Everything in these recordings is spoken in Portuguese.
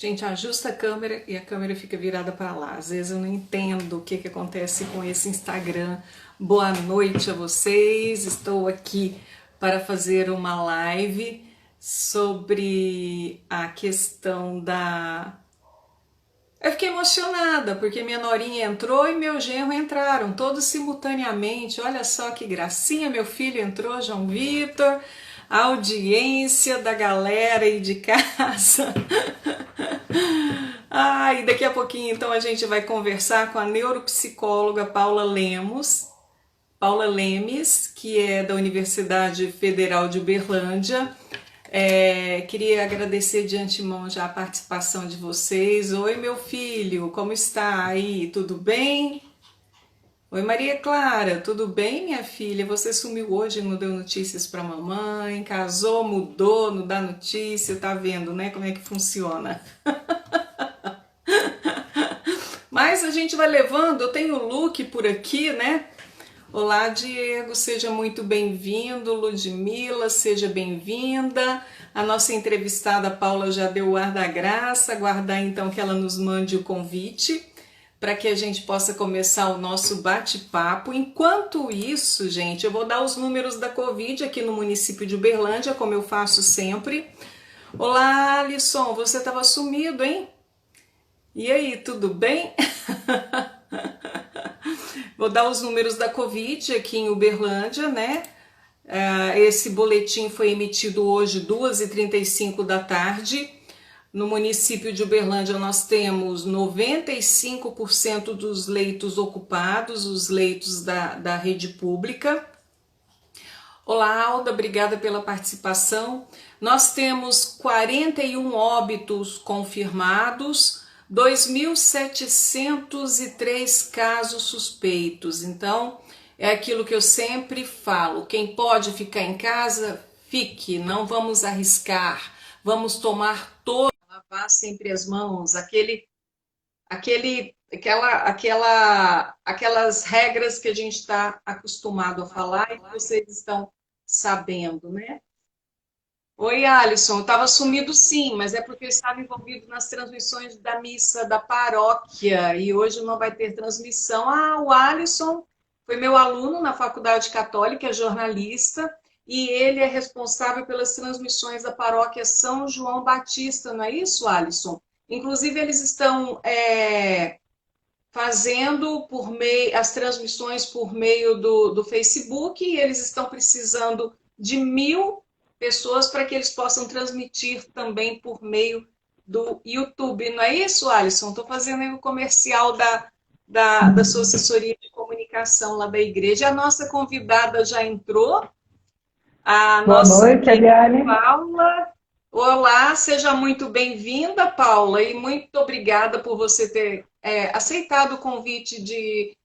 Gente, ajusta a câmera e a câmera fica virada para lá. Às vezes eu não entendo o que acontece com esse Instagram. Boa noite a vocês. Estou aqui para fazer uma live sobre a questão da. Eu fiquei emocionada porque minha norinha entrou e meu genro entraram, todos simultaneamente. Olha só que gracinha, meu filho entrou, João Vitor, a audiência da galera aí de casa. E daqui a pouquinho então a gente vai conversar com a neuropsicóloga Paula Lemes, que é da Universidade Federal de Uberlândia. Queria agradecer de antemão já a participação de vocês. Oi, meu filho, como está aí? Tudo bem? Oi, Maria Clara, tudo bem, minha filha? Você sumiu hoje, não deu notícias para mamãe, casou, mudou, não dá notícia, tá vendo, né, como é que funciona? Mas a gente vai levando, eu tenho o Luke por aqui, né? Olá, Diego, seja muito bem-vindo. Ludmila, seja bem-vinda. A nossa entrevistada Paula já deu o ar da graça. Aguardar então que ela nos mande o convite para que a gente possa começar o nosso bate-papo. Enquanto isso, gente, eu vou dar os números da Covid aqui no município de Uberlândia, como eu faço sempre. Olá, Alisson, você estava sumido, hein? E aí, tudo bem? Vou dar os números da Covid aqui em Uberlândia, né? Esse boletim foi emitido hoje, 2h35 da tarde. No município de Uberlândia, nós temos 95% dos leitos ocupados, os leitos da rede pública. Olá, Alda, obrigada pela participação. Nós temos 41 óbitos confirmados, 2.703 casos suspeitos. Então, é aquilo que eu sempre falo: quem pode ficar em casa, fique, não vamos arriscar, vamos tomar todo, lavar sempre as mãos, aquelas regras que a gente está acostumado a falar e que vocês estão sabendo, né? Oi, Alisson, eu estava sumido sim, mas é porque eu estava envolvido nas transmissões da missa da paróquia e hoje não vai ter transmissão. O Alisson foi meu aluno na Faculdade Católica, é jornalista, e ele é responsável pelas transmissões da paróquia São João Batista, não é isso, Alisson? Inclusive, eles estão fazendo as transmissões por meio do Facebook e eles estão precisando de 1.000 pessoas para que eles possam transmitir também por meio do YouTube. Não é isso, Alisson? Estou fazendo aí o comercial da sua assessoria de comunicação lá da igreja. A nossa convidada já entrou, a Boa nossa noite, querida Eliane. Paula. Olá, seja muito bem-vinda, Paula, e muito obrigada por você ter aceitado o convite de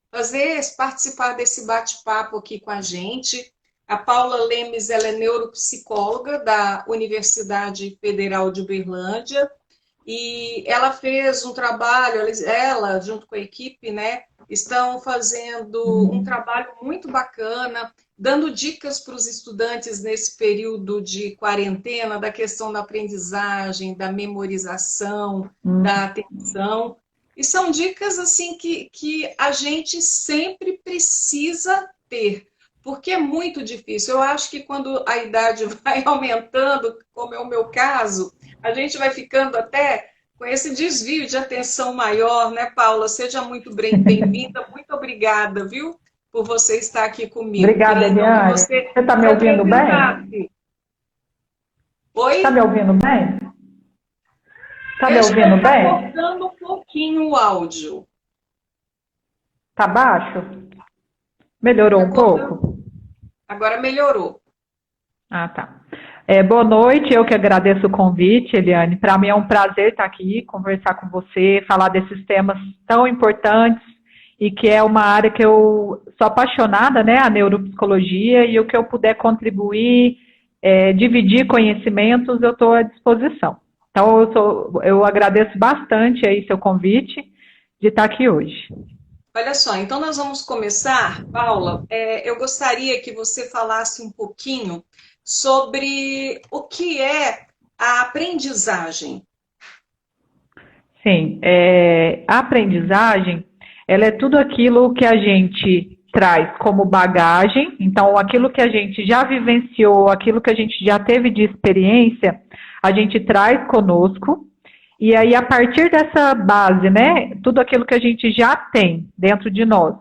participar desse bate-papo aqui com a gente. A Paula Lemes, ela é neuropsicóloga da Universidade Federal de Uberlândia e ela fez um trabalho, ela junto com a equipe, né, estão fazendo um trabalho muito bacana, dando dicas para os estudantes nesse período de quarentena, da questão da aprendizagem, da memorização, da atenção. E são dicas assim que a gente sempre precisa ter, porque é muito difícil. Eu acho que quando a idade vai aumentando, como é o meu caso, a gente vai ficando até com esse desvio de atenção maior, né, Paula? Seja muito bem-vinda, muito obrigada, viu, por você estar aqui comigo. Obrigada, Queria então que Eliane. você Você está me se ouvindo bem? apresentasse. Está Oi? me ouvindo bem? Está Eu me acho que ouvindo está bem? cortando um pouquinho o áudio. Está baixo? Melhorou Está um cortando. pouco? Agora melhorou. Ah, tá. Boa noite, eu que agradeço o convite, Eliane. Para mim é um prazer estar aqui, conversar com você, falar desses temas tão importantes e que é uma área que eu sou apaixonada, né, a neuropsicologia, e o que eu puder contribuir, dividir conhecimentos, eu estou à disposição. Então, eu agradeço bastante aí seu convite de estar aqui hoje. Olha só, então nós vamos começar, Paula. Eu gostaria que você falasse um pouquinho sobre o que é a aprendizagem. Sim, a aprendizagem, ela é tudo aquilo que a gente traz como bagagem, então aquilo que a gente já vivenciou, aquilo que a gente já teve de experiência, a gente traz conosco, e aí a partir dessa base, né, tudo aquilo que a gente já tem dentro de nós,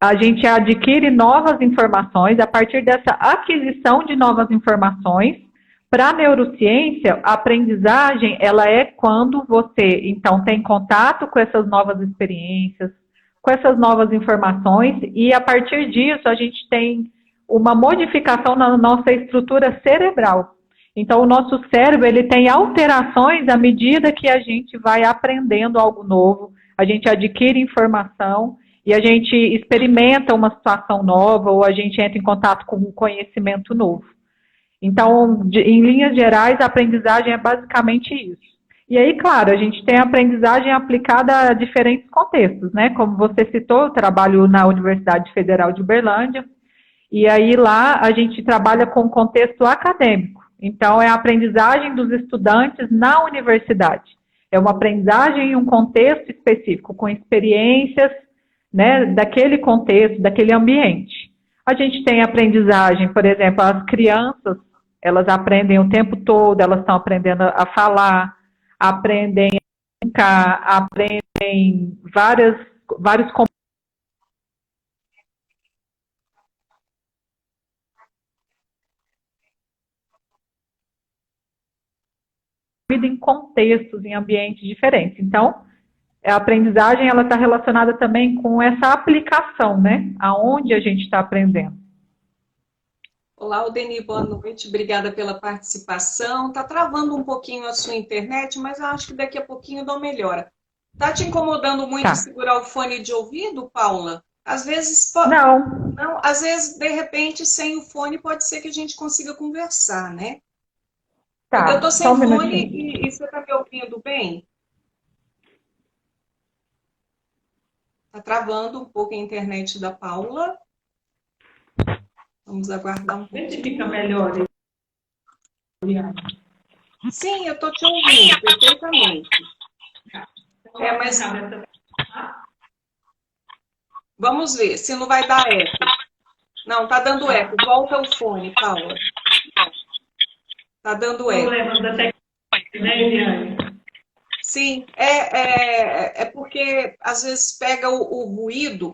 a gente adquire novas informações, a partir dessa aquisição de novas informações, para a neurociência, a aprendizagem, ela é quando você, então, tem contato com essas novas experiências, com essas novas informações, e a partir disso a gente tem uma modificação na nossa estrutura cerebral. Então, o nosso cérebro, ele tem alterações à medida que a gente vai aprendendo algo novo, a gente adquire informação, e a gente experimenta uma situação nova, ou a gente entra em contato com um conhecimento novo. Então, em linhas gerais, a aprendizagem é basicamente isso. E aí, claro, a gente tem a aprendizagem aplicada a diferentes contextos, né? Como você citou, eu trabalho na Universidade Federal de Uberlândia, e aí lá a gente trabalha com contexto acadêmico. Então, é a aprendizagem dos estudantes na universidade. É uma aprendizagem em um contexto específico, com experiências, né, daquele contexto, daquele ambiente. A gente tem aprendizagem, por exemplo, as crianças, elas aprendem o tempo todo, elas estão aprendendo a falar, aprendem a brincar, aprendem vários em contextos, em ambientes diferentes. Então, a aprendizagem ela está relacionada também com essa aplicação, né? Aonde a gente está aprendendo. Olá, Aldeni, boa noite. Obrigada pela participação. Está travando um pouquinho a sua internet, mas eu acho que daqui a pouquinho dá uma melhora. Está te incomodando muito segurar o fone de ouvido, Paula? Às vezes, não, às vezes, de repente, sem o fone, pode ser que a gente consiga conversar, né? Porque eu estou sem fone e você está me ouvindo bem? Está travando um pouco a internet da Paula. Vamos aguardar um pouco. Fica melhor. Sim, eu estou te ouvindo perfeitamente. Mas vamos ver se não vai dar eco. Não, tá dando eco. Volta o fone, Paula. Tá dando eco. Sim, é porque às vezes pega o ruído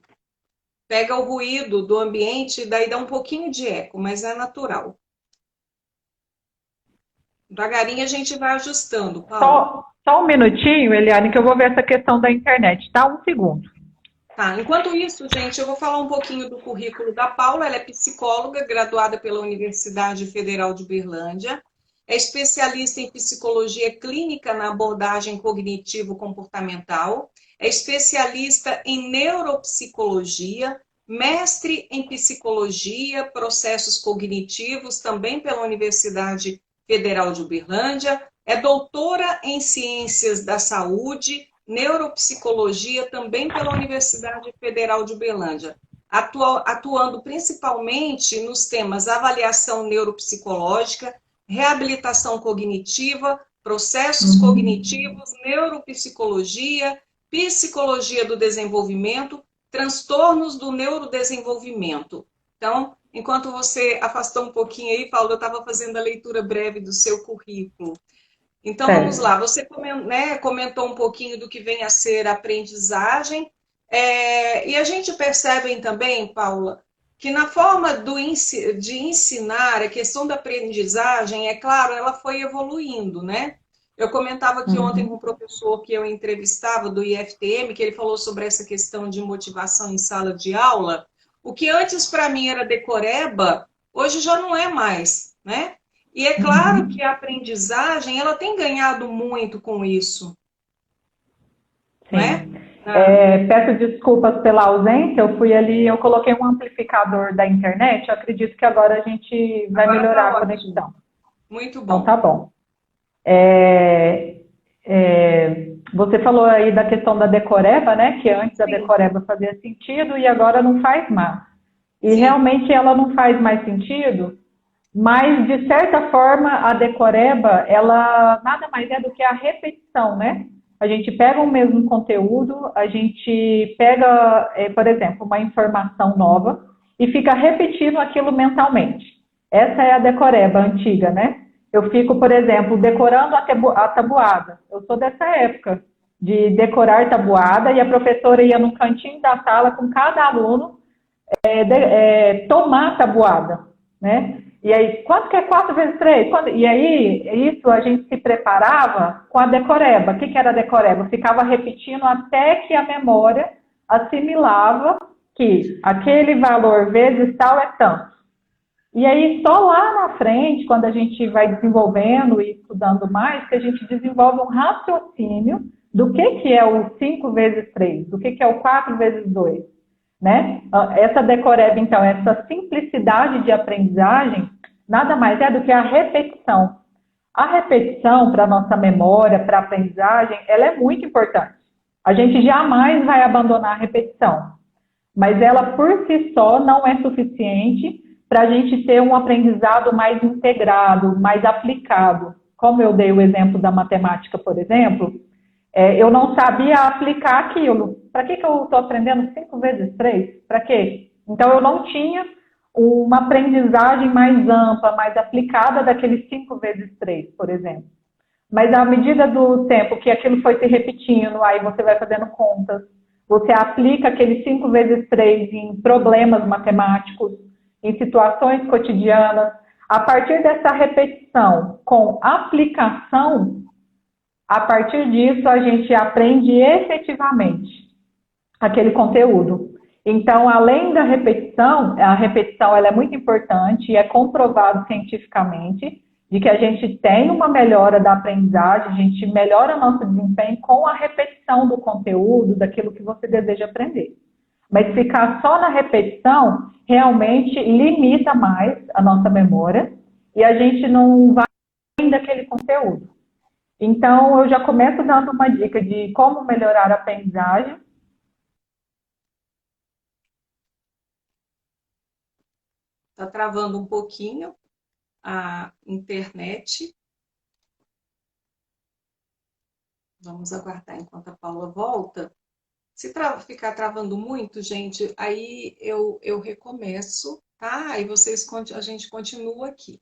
do ambiente e daí dá um pouquinho de eco, mas é natural. Devagarinho a gente vai ajustando, Paula. Só um minutinho, Eliane, que eu vou ver essa questão da internet, tá? Um segundo. Tá, enquanto isso, gente, eu vou falar um pouquinho do currículo da Paula. Ela é psicóloga, graduada pela Universidade Federal de Uberlândia. É especialista em psicologia clínica na abordagem cognitivo-comportamental. É especialista em neuropsicologia, mestre em psicologia, processos cognitivos, também pela Universidade Federal de Uberlândia. É doutora em ciências da saúde, neuropsicologia, também pela Universidade Federal de Uberlândia, atuando principalmente nos temas avaliação neuropsicológica, reabilitação cognitiva, processos cognitivos, neuropsicologia, psicologia do desenvolvimento, transtornos do neurodesenvolvimento. Então, enquanto você afastou um pouquinho aí, Paulo, eu estava fazendo a leitura breve do seu currículo. Então, vamos lá. Você comentou um pouquinho do que vem a ser a aprendizagem. E a gente percebe também, Paula, que na forma de ensinar, a questão da aprendizagem, é claro, ela foi evoluindo, né? Eu comentava aqui ontem com um professor que eu entrevistava do IFTM, que ele falou sobre essa questão de motivação em sala de aula. O que antes para mim era decoreba, hoje já não é mais, né? E é claro que a aprendizagem, ela tem ganhado muito com isso. Sim. Né? Peço desculpas pela ausência, eu fui ali, eu coloquei um amplificador da internet, eu acredito que agora a gente vai melhorar a conexão. Muito bom. Então tá bom. Você falou aí da questão da decoreba, né? Que antes a decoreba fazia sentido e agora não faz mais. E realmente ela não faz mais sentido, mas de certa forma a decoreba, ela nada mais é do que a repetição, né? a gente pega o mesmo conteúdo, a gente pega, por exemplo, uma informação nova e fica repetindo aquilo mentalmente. Essa é a decoreba antiga, né? Eu fico, por exemplo, decorando a tabuada. Eu sou dessa época de decorar tabuada e a professora ia no cantinho da sala com cada aluno tomar a tabuada, né? E aí, quanto que é 4 vezes 3? E aí, isso a gente se preparava com a decoreba. O que era a decoreba? Ficava repetindo até que a memória assimilava que aquele valor vezes tal é tanto. E aí, só lá na frente, quando a gente vai desenvolvendo e estudando mais, que a gente desenvolve um raciocínio do que é o 5 vezes 3, do que é o 4 vezes 2. Né? Essa decoreba, então, essa simplicidade de aprendizagem, nada mais é do que a repetição. A repetição para a nossa memória, para a aprendizagem, ela é muito importante. A gente jamais vai abandonar a repetição, mas ela por si só não é suficiente para a gente ter um aprendizado mais integrado, mais aplicado. Como eu dei o exemplo da matemática, por exemplo, eu não sabia aplicar aquilo. Para que eu estou aprendendo 5 vezes 3? Para quê? Então, eu não tinha uma aprendizagem mais ampla, mais aplicada daqueles 5 vezes 3, por exemplo. Mas, à medida do tempo que aquilo foi se repetindo, aí você vai fazendo contas, você aplica aqueles 5 vezes 3 em problemas matemáticos, em situações cotidianas. A partir dessa repetição com aplicação, a partir disso, a gente aprende efetivamente aquele conteúdo. Então, além da repetição, a repetição ela é muito importante e é comprovado cientificamente de que a gente tem uma melhora da aprendizagem, a gente melhora nosso desempenho com a repetição do conteúdo, daquilo que você deseja aprender. Mas ficar só na repetição realmente limita mais a nossa memória e a gente não vai além daquele conteúdo. Então, eu já começo dando uma dica de como melhorar a aprendizagem. Está travando um pouquinho a internet. Vamos aguardar enquanto a Paula volta. Se ficar travando muito, gente, aí eu recomeço, tá? Aí a gente continua aqui.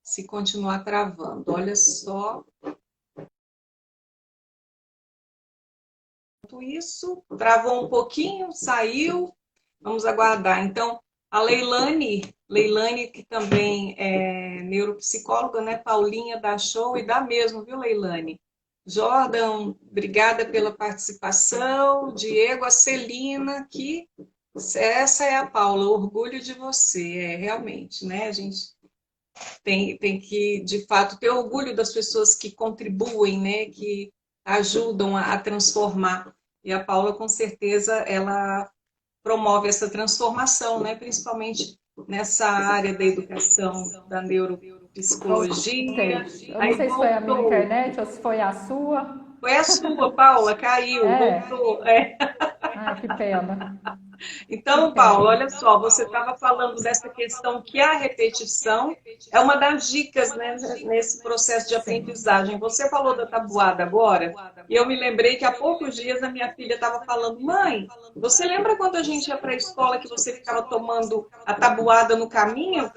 Se continuar travando, olha só. Isso, travou um pouquinho, saiu. Vamos aguardar. Então, a Leilane que também é neuropsicóloga, né? Paulinha dá show e dá mesmo, viu, Leilane? Jordan, obrigada pela participação. Diego, a Celina, que essa é a Paula, orgulho de você, realmente, né? A gente tem que, de fato, ter orgulho das pessoas que contribuem, né? Que ajudam a transformar. E a Paula, com certeza, ela promove essa transformação, né? Principalmente nessa área da educação, da neuropsicologia. Eu não sei se foi a minha internet ou se foi a sua. Foi a sua, Paula, caiu, voltou. Ah, que pena. Então, Paulo, olha só, você estava falando dessa questão que a repetição é uma das dicas, né, nesse processo de aprendizagem. Você falou da tabuada agora, e eu me lembrei que há poucos dias a minha filha estava falando: mãe, você lembra quando a gente ia para a escola que você ficava tomando a tabuada no caminho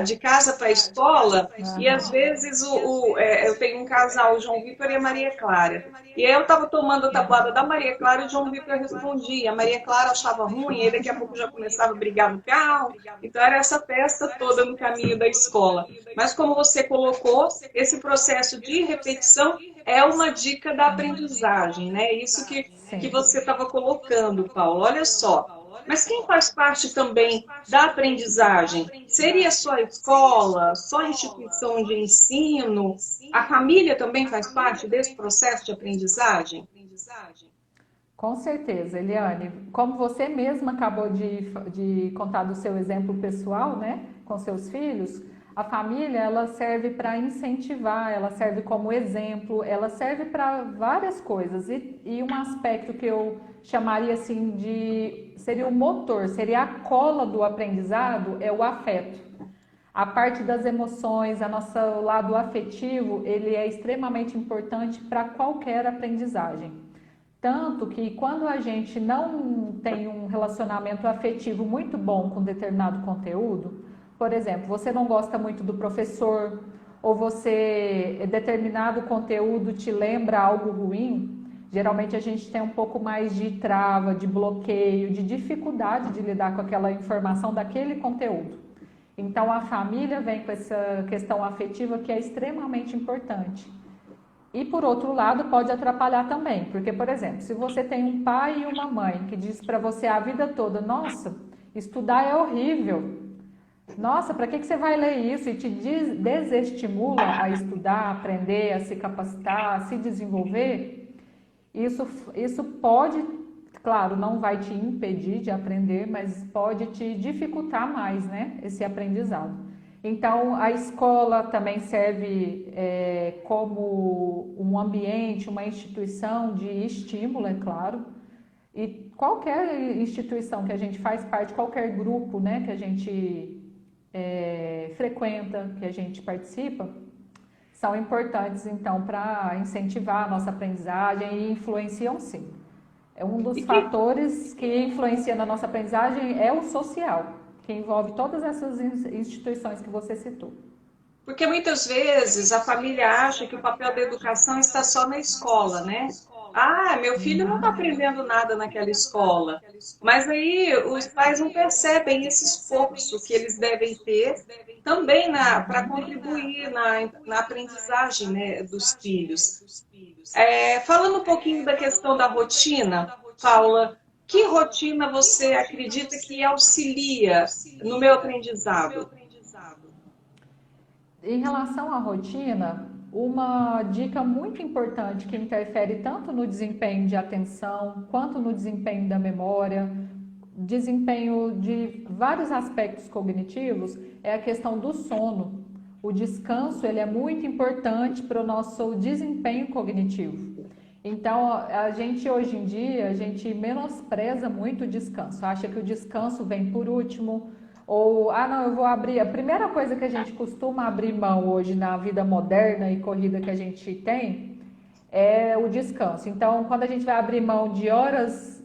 de casa para a escola? E às vezes eu tenho um casal, o João Vitor e a Maria Clara. E eu estava tomando a tabuada da Maria Clara e o João Vitor respondia. A Maria Clara achava ruim, e daqui a pouco já começava a brigar no carro. Então era essa festa toda no caminho da escola. Mas como você colocou, esse processo de repetição é uma dica da aprendizagem, né? Isso que você estava colocando, Paulo. Olha só. Mas quem faz parte também da aprendizagem? Seria só a escola, só a instituição de ensino? A família também faz parte desse processo de aprendizagem? Com certeza, Eliane. Como você mesma acabou de contar do seu exemplo pessoal, né, com seus filhos, a família ela serve para incentivar, ela serve como exemplo, ela serve para várias coisas. E um aspecto que eu chamaria assim seria o motor, seria a cola do aprendizado, é o afeto. A parte das emoções, o lado afetivo, ele é extremamente importante para qualquer aprendizagem. Tanto que quando a gente não tem um relacionamento afetivo muito bom com determinado conteúdo, por exemplo, você não gosta muito do professor, ou determinado conteúdo te lembra algo ruim, geralmente a gente tem um pouco mais de trava, de bloqueio, de dificuldade de lidar com aquela informação daquele conteúdo. Então a família vem com essa questão afetiva que é extremamente importante. E por outro lado pode atrapalhar também, porque por exemplo, se você tem um pai e uma mãe que diz para você a vida toda, nossa, estudar é horrível, nossa, para que você vai ler isso? E te desestimula a estudar, a aprender, a se capacitar, a se desenvolver, isso pode, claro, não vai te impedir de aprender, mas pode te dificultar mais, né, esse aprendizado. Então, a escola também serve como um ambiente, uma instituição de estímulo, é claro. E qualquer instituição que a gente faz parte, qualquer grupo, né, que a gente frequenta, que a gente participa, são importantes, então, para incentivar a nossa aprendizagem e influenciam, sim. Um dos fatores que influencia na nossa aprendizagem é o social, que envolve todas essas instituições que você citou. Porque muitas vezes a família acha que o papel da educação está só na escola, né? Ah, meu filho não está aprendendo nada naquela escola. Mas aí os pais não percebem esse esforço que eles devem ter também para contribuir na aprendizagem, né, dos filhos. Falando um pouquinho da questão da rotina, Paula, que rotina você acredita que auxilia no meu aprendizado? Em relação à rotina, uma dica muito importante que interfere tanto no desempenho de atenção, quanto no desempenho da memória, desempenho de vários aspectos cognitivos, é a questão do sono. O descanso ele é muito importante para o nosso desempenho cognitivo. Então, a gente hoje em dia, a gente menospreza muito o descanso, acha que o descanso vem por último, ou, não, eu vou abrir. A primeira coisa que a gente costuma abrir mão hoje na vida moderna e corrida que a gente tem é o descanso. Então, quando a gente vai abrir mão de horas,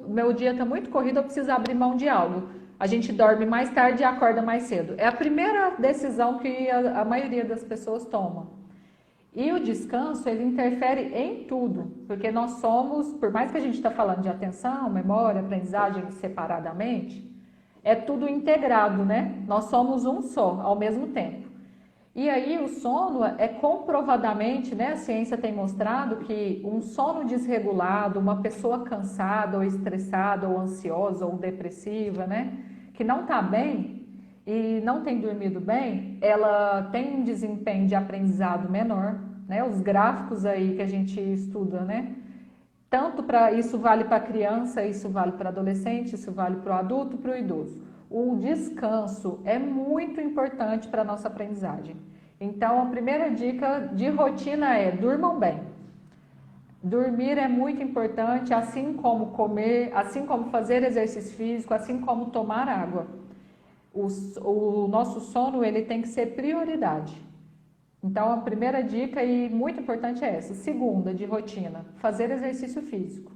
meu dia está muito corrido, eu preciso abrir mão de algo. A gente dorme mais tarde e acorda mais cedo. É a primeira decisão que a maioria das pessoas toma. E o descanso, ele interfere em tudo, porque nós somos, por mais que a gente está falando de atenção, memória, aprendizagem separadamente, é tudo integrado, né? Nós somos um só, ao mesmo tempo. E aí o sono é comprovadamente, né? A ciência tem mostrado que um sono desregulado, uma pessoa cansada ou estressada ou ansiosa ou depressiva, né? Que não está bem e não tem dormido bem, ela tem um desempenho de aprendizado menor, né? Os gráficos aí que a gente estuda, né? Tanto para isso vale para a criança, isso vale para adolescente, isso vale para o adulto, para o idoso. O descanso é muito importante para a nossa aprendizagem. Então, a primeira dica de rotina é durmam bem. Dormir é muito importante, assim como comer, assim como fazer exercício físico, assim como tomar água. O nosso sono ele tem que ser prioridade. Então, a primeira dica e muito importante é essa. Segunda, de rotina, fazer exercício físico.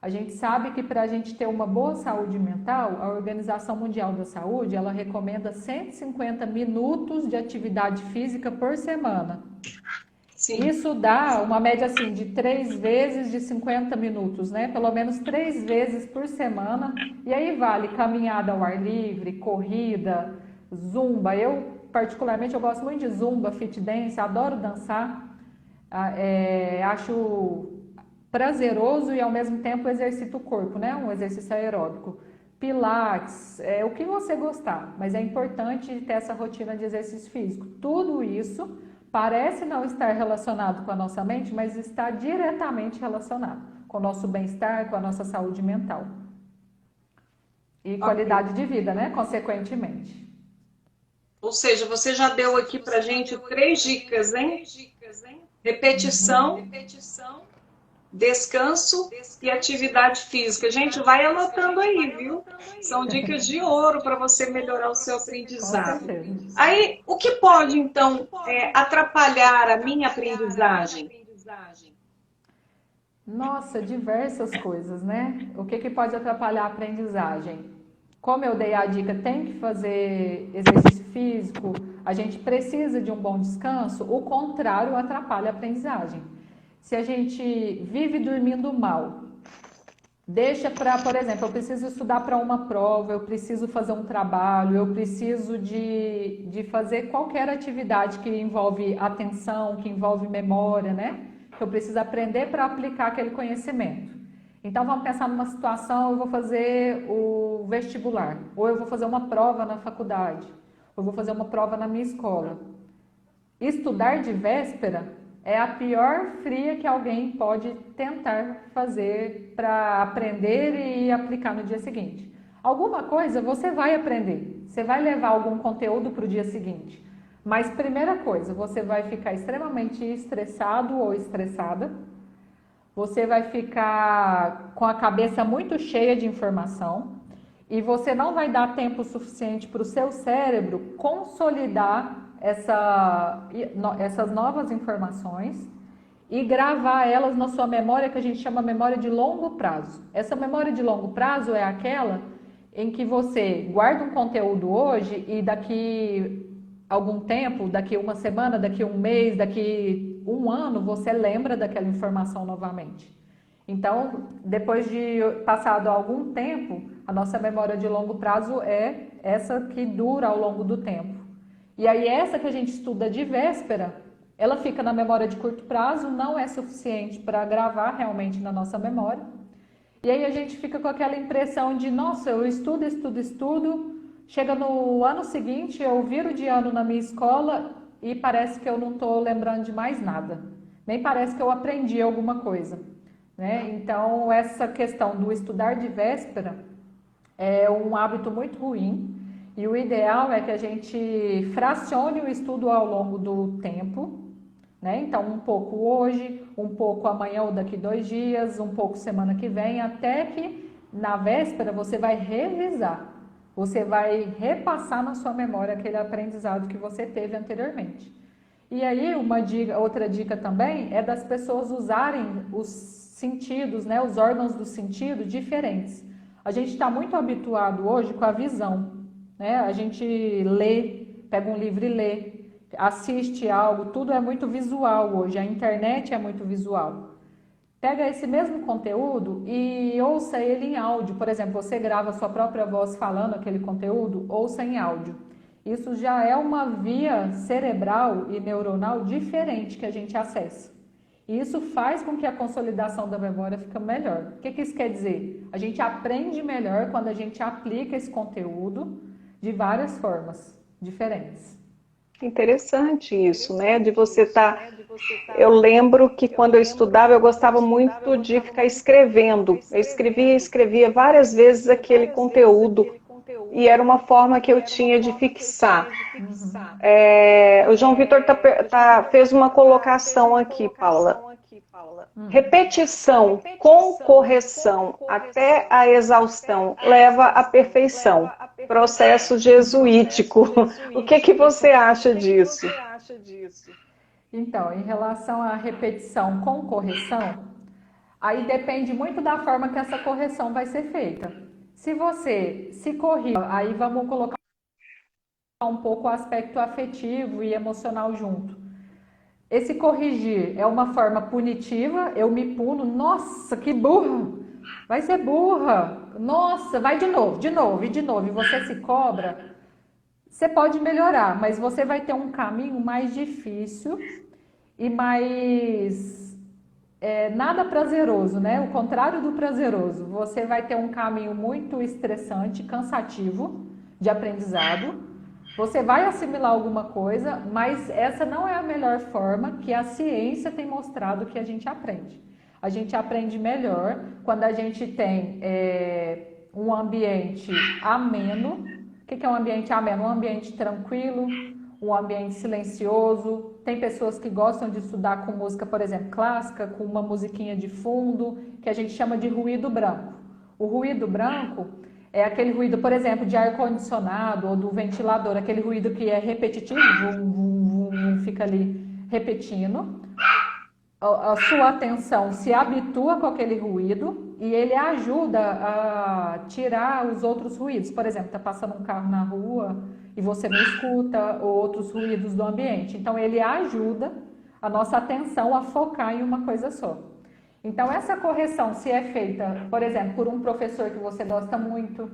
A gente sabe que para a gente ter uma boa saúde mental, a Organização Mundial da Saúde, ela recomenda 150 minutos de atividade física por semana. Sim. Isso dá uma média assim de 3 vezes de 50 minutos, né? Pelo menos 3 vezes por semana. E aí vale caminhada ao ar livre, corrida, zumba. Particularmente, eu gosto muito de zumba, fit dance, adoro dançar. Acho prazeroso e ao mesmo tempo exercita o corpo, né? Um exercício aeróbico. Pilates, o que você gostar, mas é importante ter essa rotina de exercício físico. Tudo isso parece não estar relacionado com a nossa mente, mas está diretamente relacionado com o nosso bem-estar, com a nossa saúde mental. E qualidade de vida, né? Consequentemente. Ou seja, você já deu aqui pra gente 3 dicas, hein? Repetição, descanso e atividade física. Gente, vai anotando aí, viu? São dicas de ouro para você melhorar o seu aprendizado. Aí, o que pode, então, atrapalhar a minha aprendizagem? Nossa, diversas coisas, né? O que pode atrapalhar a aprendizagem? Como eu dei a dica, tem que fazer exercício físico, a gente precisa de um bom descanso, o contrário atrapalha a aprendizagem. Se a gente vive dormindo mal, deixa para, por exemplo, eu preciso estudar para uma prova, eu preciso fazer um trabalho, eu preciso de fazer qualquer atividade que envolve atenção, que envolve memória, né? Que eu preciso aprender para aplicar aquele conhecimento. Então vamos pensar numa situação, eu vou fazer o vestibular, ou eu vou fazer uma prova na faculdade, ou eu vou fazer uma prova na minha escola. Estudar de véspera é a pior fria que alguém pode tentar fazer para aprender e aplicar no dia seguinte. Alguma coisa você vai aprender, você vai levar algum conteúdo para o dia seguinte. Mas primeira coisa, você vai ficar extremamente estressado ou estressada, você vai ficar com a cabeça muito cheia de informação e você não vai dar tempo suficiente para o seu cérebro consolidar essas novas informações e gravar elas na sua memória, que a gente chama memória de longo prazo. Essa memória de longo prazo é aquela em que você guarda um conteúdo hoje e daqui algum tempo, daqui uma semana, daqui um mês, daqui um ano, você lembra daquela informação novamente. Então, depois de passado algum tempo, a nossa memória de longo prazo é essa que dura ao longo do tempo. E aí essa que a gente estuda de véspera, ela fica na memória de curto prazo, não é suficiente para gravar realmente na nossa memória. E aí a gente fica com aquela impressão de, nossa, eu estudo, chega no ano seguinte, eu viro de ano na minha escola e parece que eu não estou lembrando de mais nada. Nem parece que eu aprendi alguma coisa, né? Então, essa questão do estudar de véspera é um hábito muito ruim. E o ideal é que a gente fracione o estudo ao longo do tempo, né? Então, um pouco hoje, um pouco amanhã ou daqui 2 dias, um pouco semana que vem, até que na véspera você vai revisar, você vai repassar na sua memória aquele aprendizado que você teve anteriormente. E aí, outra dica também é das pessoas usarem os sentidos, né? Os órgãos do sentido diferentes. A gente está muito habituado hoje com a visão, né? A gente lê, pega um livro e lê, assiste algo, tudo é muito visual hoje, a internet é muito visual. Pega esse mesmo conteúdo e ouça ele em áudio. Por exemplo, você grava a sua própria voz falando aquele conteúdo, ouça em áudio. Isso já é uma via cerebral e neuronal diferente que a gente acessa. E isso faz com que a consolidação da memória fique melhor. O que isso quer dizer? A gente aprende melhor quando a gente aplica esse conteúdo de várias formas diferentes. Interessante isso, né? De você estar... Eu lembro que quando eu estudava, eu gostava muito de ficar escrevendo. Eu escrevia várias vezes aquele conteúdo. E era uma forma que eu tinha de fixar. O João Vitor fez uma colocação aqui, Paula. Repetição com correção até a exaustão leva à perfeição. Processo jesuítico. O que você acha disso? Então, em relação à repetição com correção, aí depende muito da forma que essa correção vai ser feita. Se você se corrige, aí vamos colocar um pouco o aspecto afetivo e emocional junto. Esse corrigir é uma forma punitiva, eu me puno, nossa, que burra, vai ser burra, nossa, vai de novo, e você se cobra, você pode melhorar, mas você vai ter um caminho mais difícil e mais nada prazeroso, né? O contrário do prazeroso, você vai ter um caminho muito estressante, cansativo de aprendizado. Você vai assimilar alguma coisa, mas essa não é a melhor forma que a ciência tem mostrado que a gente aprende. A gente aprende melhor quando a gente tem um ambiente ameno. O que é um ambiente ameno? Um ambiente tranquilo, um ambiente silencioso. Tem pessoas que gostam de estudar com música, por exemplo, clássica, com uma musiquinha de fundo, que a gente chama de ruído branco. O ruído branco é aquele ruído, por exemplo, de ar-condicionado ou do ventilador, aquele ruído que é repetitivo, fica ali repetindo. A sua atenção se habitua com aquele ruído e ele ajuda a tirar os outros ruídos. Por exemplo, está passando um carro na rua e você não escuta outros ruídos do ambiente. Então, ele ajuda a nossa atenção a focar em uma coisa só. Então, essa correção, se é feita, por exemplo, por um professor que você gosta muito,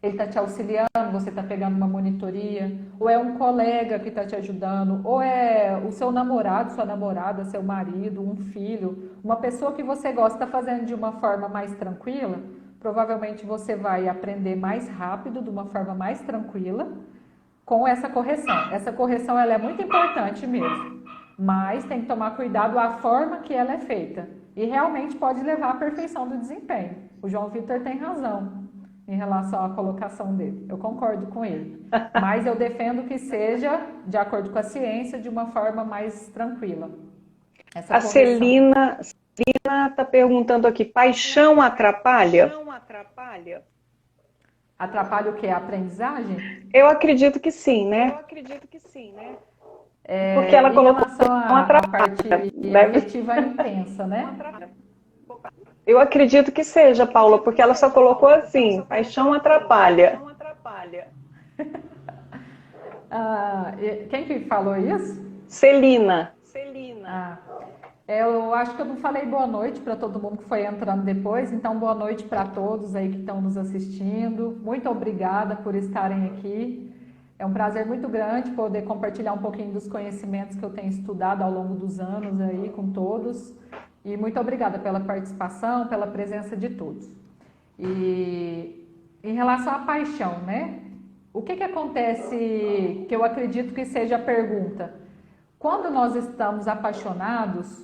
ele está te auxiliando, você está pegando uma monitoria, ou é um colega que está te ajudando, ou é o seu namorado, sua namorada, seu marido, um filho, uma pessoa que você gosta, está fazendo de uma forma mais tranquila, provavelmente você vai aprender mais rápido, de uma forma mais tranquila, com essa correção. Essa correção ela é muito importante mesmo, mas tem que tomar cuidado a forma que ela é feita. E realmente pode levar à perfeição do desempenho. O João Vitor tem razão em relação à colocação dele. Eu concordo com ele. Mas eu defendo que seja, de acordo com a ciência, de uma forma mais tranquila. A Celina está perguntando aqui, paixão atrapalha? Atrapalha o quê? A aprendizagem? Eu acredito que sim, né? Porque ela em colocou relação à parte afetiva intensa, né? Eu acredito que seja, Paula, porque ela só colocou assim, paixão atrapalha. Quem que falou isso? Celina. Eu acho que eu não falei boa noite para todo mundo que foi entrando depois, então boa noite para todos aí que estão nos assistindo. Muito obrigada por estarem aqui. É um prazer muito grande poder compartilhar um pouquinho dos conhecimentos que eu tenho estudado ao longo dos anos aí com todos. E muito obrigada pela participação, pela presença de todos. E em relação à paixão, né? O que acontece, que eu acredito que seja a pergunta? Quando nós estamos apaixonados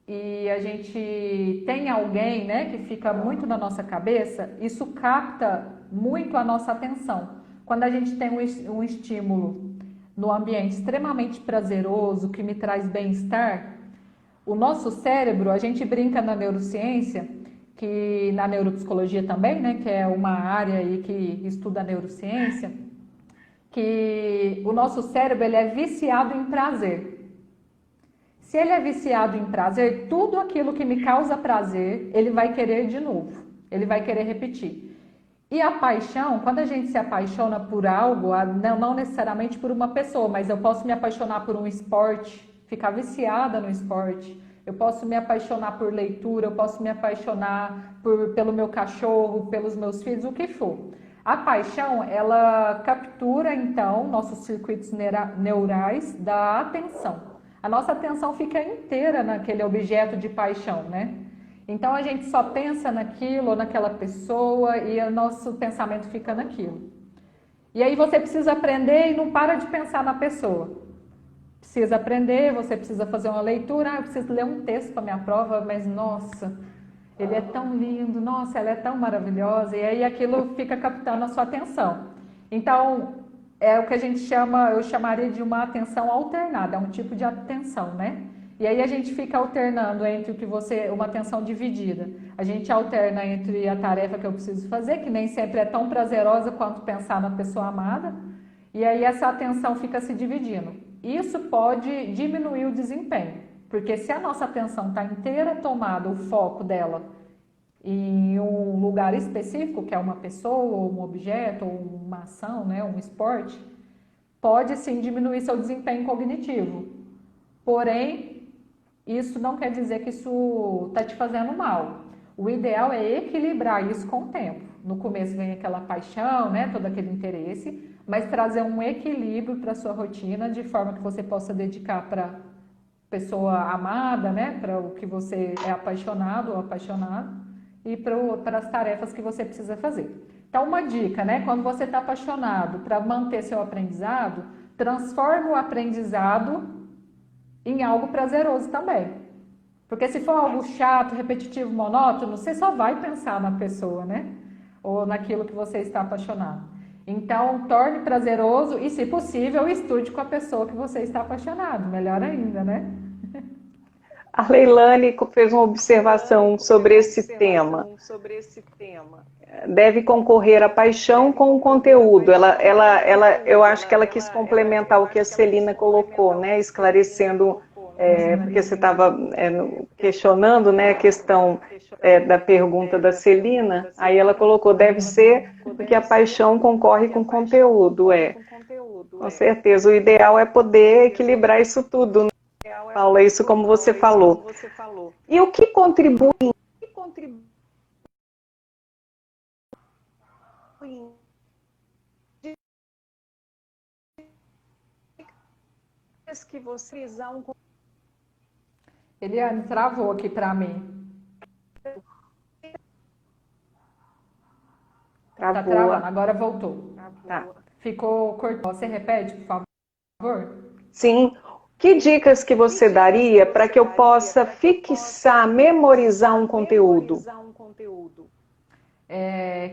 e a gente tem alguém, né, que fica muito na nossa cabeça, isso capta muito a nossa atenção. Quando a gente tem um estímulo no ambiente extremamente prazeroso, que me traz bem-estar, o nosso cérebro, a gente brinca na neurociência, que na neuropsicologia também, né, que é uma área aí que estuda a neurociência, que o nosso cérebro ele é viciado em prazer. Se ele é viciado em prazer, tudo aquilo que me causa prazer, ele vai querer de novo, ele vai querer repetir. E a paixão, quando a gente se apaixona por algo, não necessariamente por uma pessoa, mas eu posso me apaixonar por um esporte, ficar viciada no esporte, eu posso me apaixonar por leitura, eu posso me apaixonar pelo meu cachorro, pelos meus filhos, o que for. A paixão, ela captura, então, nossos circuitos neurais da atenção. A nossa atenção fica inteira naquele objeto de paixão, né? Então, a gente só pensa naquilo ou naquela pessoa e o nosso pensamento fica naquilo. E aí você precisa aprender e não para de pensar na pessoa. Precisa aprender, você precisa fazer uma leitura, eu preciso ler um texto para minha prova, mas nossa, ele é tão lindo, nossa, ela é tão maravilhosa, e aí aquilo fica captando a sua atenção. Então, é o que a gente chama, eu chamaria de uma atenção alternada, é um tipo de atenção, né? E aí a gente fica alternando entre uma atenção dividida. A gente alterna entre a tarefa que eu preciso fazer, que nem sempre é tão prazerosa quanto pensar na pessoa amada, e aí essa atenção fica se dividindo. Isso pode diminuir o desempenho, porque se a nossa atenção está inteira tomada, o foco dela, em um lugar específico, que é uma pessoa, ou um objeto, ou uma ação, né, um esporte, pode sim diminuir seu desempenho cognitivo. Porém, isso não quer dizer que isso está te fazendo mal. O ideal é equilibrar isso com o tempo. No começo vem aquela paixão, né, todo aquele interesse, mas trazer um equilíbrio para a sua rotina, de forma que você possa dedicar para pessoa amada, né, para o que você é apaixonado ou apaixonado, e para as tarefas que você precisa fazer. Então, uma dica, né, quando você está apaixonado, para manter seu aprendizado, transforme o aprendizado em algo prazeroso também. Porque se for algo chato, repetitivo, monótono, você só vai pensar na pessoa, né? Ou naquilo que você está apaixonado. Então, torne prazeroso e, se possível, estude com a pessoa que você está apaixonado. Melhor ainda, né? A Leilane fez uma observação sobre esse tema. Deve concorrer a paixão com o conteúdo. Eu acho que ela quis complementar o que a Celina colocou, né? Esclarecendo, porque você estava questionando, né, a questão da pergunta da Celina. Aí ela colocou, deve ser porque a paixão concorre com o conteúdo. Com certeza. O ideal é poder equilibrar isso tudo, né, Paula? Isso como você falou. E o que contribui que você usar um Eliane, travou aqui para mim. Tá travando, agora voltou. Tá. Ficou cortado. Você repete, por favor? Sim. Que dicas que você daria para que eu possa fixar, memorizar um conteúdo?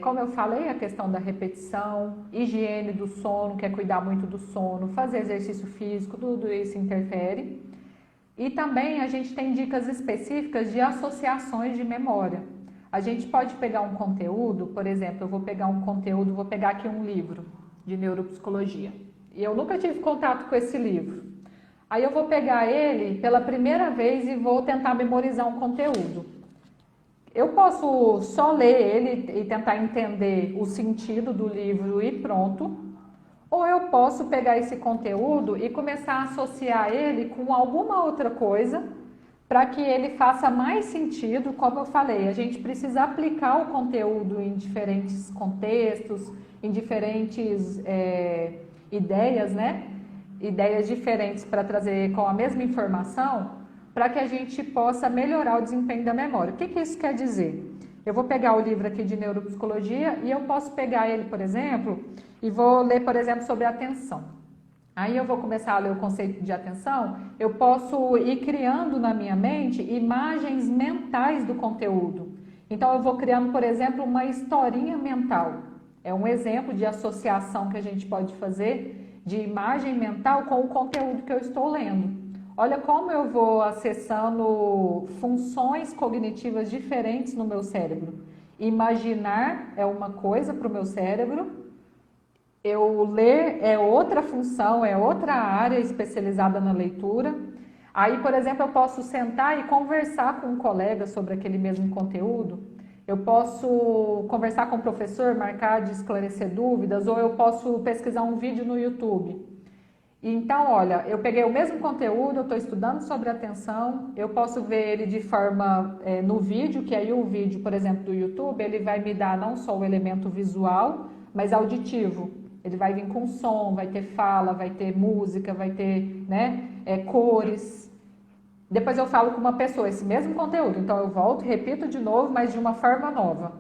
Como eu falei, a questão da repetição, higiene do sono, que é cuidar muito do sono, fazer exercício físico, tudo isso interfere. E também a gente tem dicas específicas de associações de memória. A gente pode pegar um conteúdo, por exemplo, eu vou pegar um conteúdo, vou pegar aqui um livro de neuropsicologia. E eu nunca tive contato com esse livro. Aí eu vou pegar ele pela primeira vez e vou tentar memorizar um conteúdo. Eu posso só ler ele e tentar entender o sentido do livro e pronto. Ou eu posso pegar esse conteúdo e começar a associar ele com alguma outra coisa para que ele faça mais sentido. Como eu falei, a gente precisa aplicar o conteúdo em diferentes contextos, em diferentes ideias, né? Ideias diferentes para trazer com a mesma informação, para que a gente possa melhorar o desempenho da memória. O que isso quer dizer? Eu vou pegar o livro aqui de neuropsicologia e eu posso pegar ele, por exemplo, e vou ler, por exemplo, sobre atenção. Aí eu vou começar a ler o conceito de atenção, eu posso ir criando na minha mente imagens mentais do conteúdo. Então eu vou criando, por exemplo, uma historinha mental. É um exemplo de associação que a gente pode fazer de imagem mental com o conteúdo que eu estou lendo. Olha como eu vou acessando funções cognitivas diferentes no meu cérebro. Imaginar é uma coisa para o meu cérebro, eu ler é outra função, é outra área especializada na leitura. Aí, por exemplo, eu posso sentar e conversar com um colega sobre aquele mesmo conteúdo. Eu posso conversar com o professor, marcar de esclarecer dúvidas, ou eu posso pesquisar um vídeo no YouTube. Então, olha, eu peguei o mesmo conteúdo, eu estou estudando sobre atenção, eu posso ver ele de forma no vídeo, que aí o vídeo, por exemplo, do YouTube, ele vai me dar não só o elemento visual, mas auditivo. Ele vai vir com som, vai ter fala, vai ter música, vai ter, né, cores. Depois eu falo com uma pessoa esse mesmo conteúdo, então eu volto, repito de novo, mas de uma forma nova.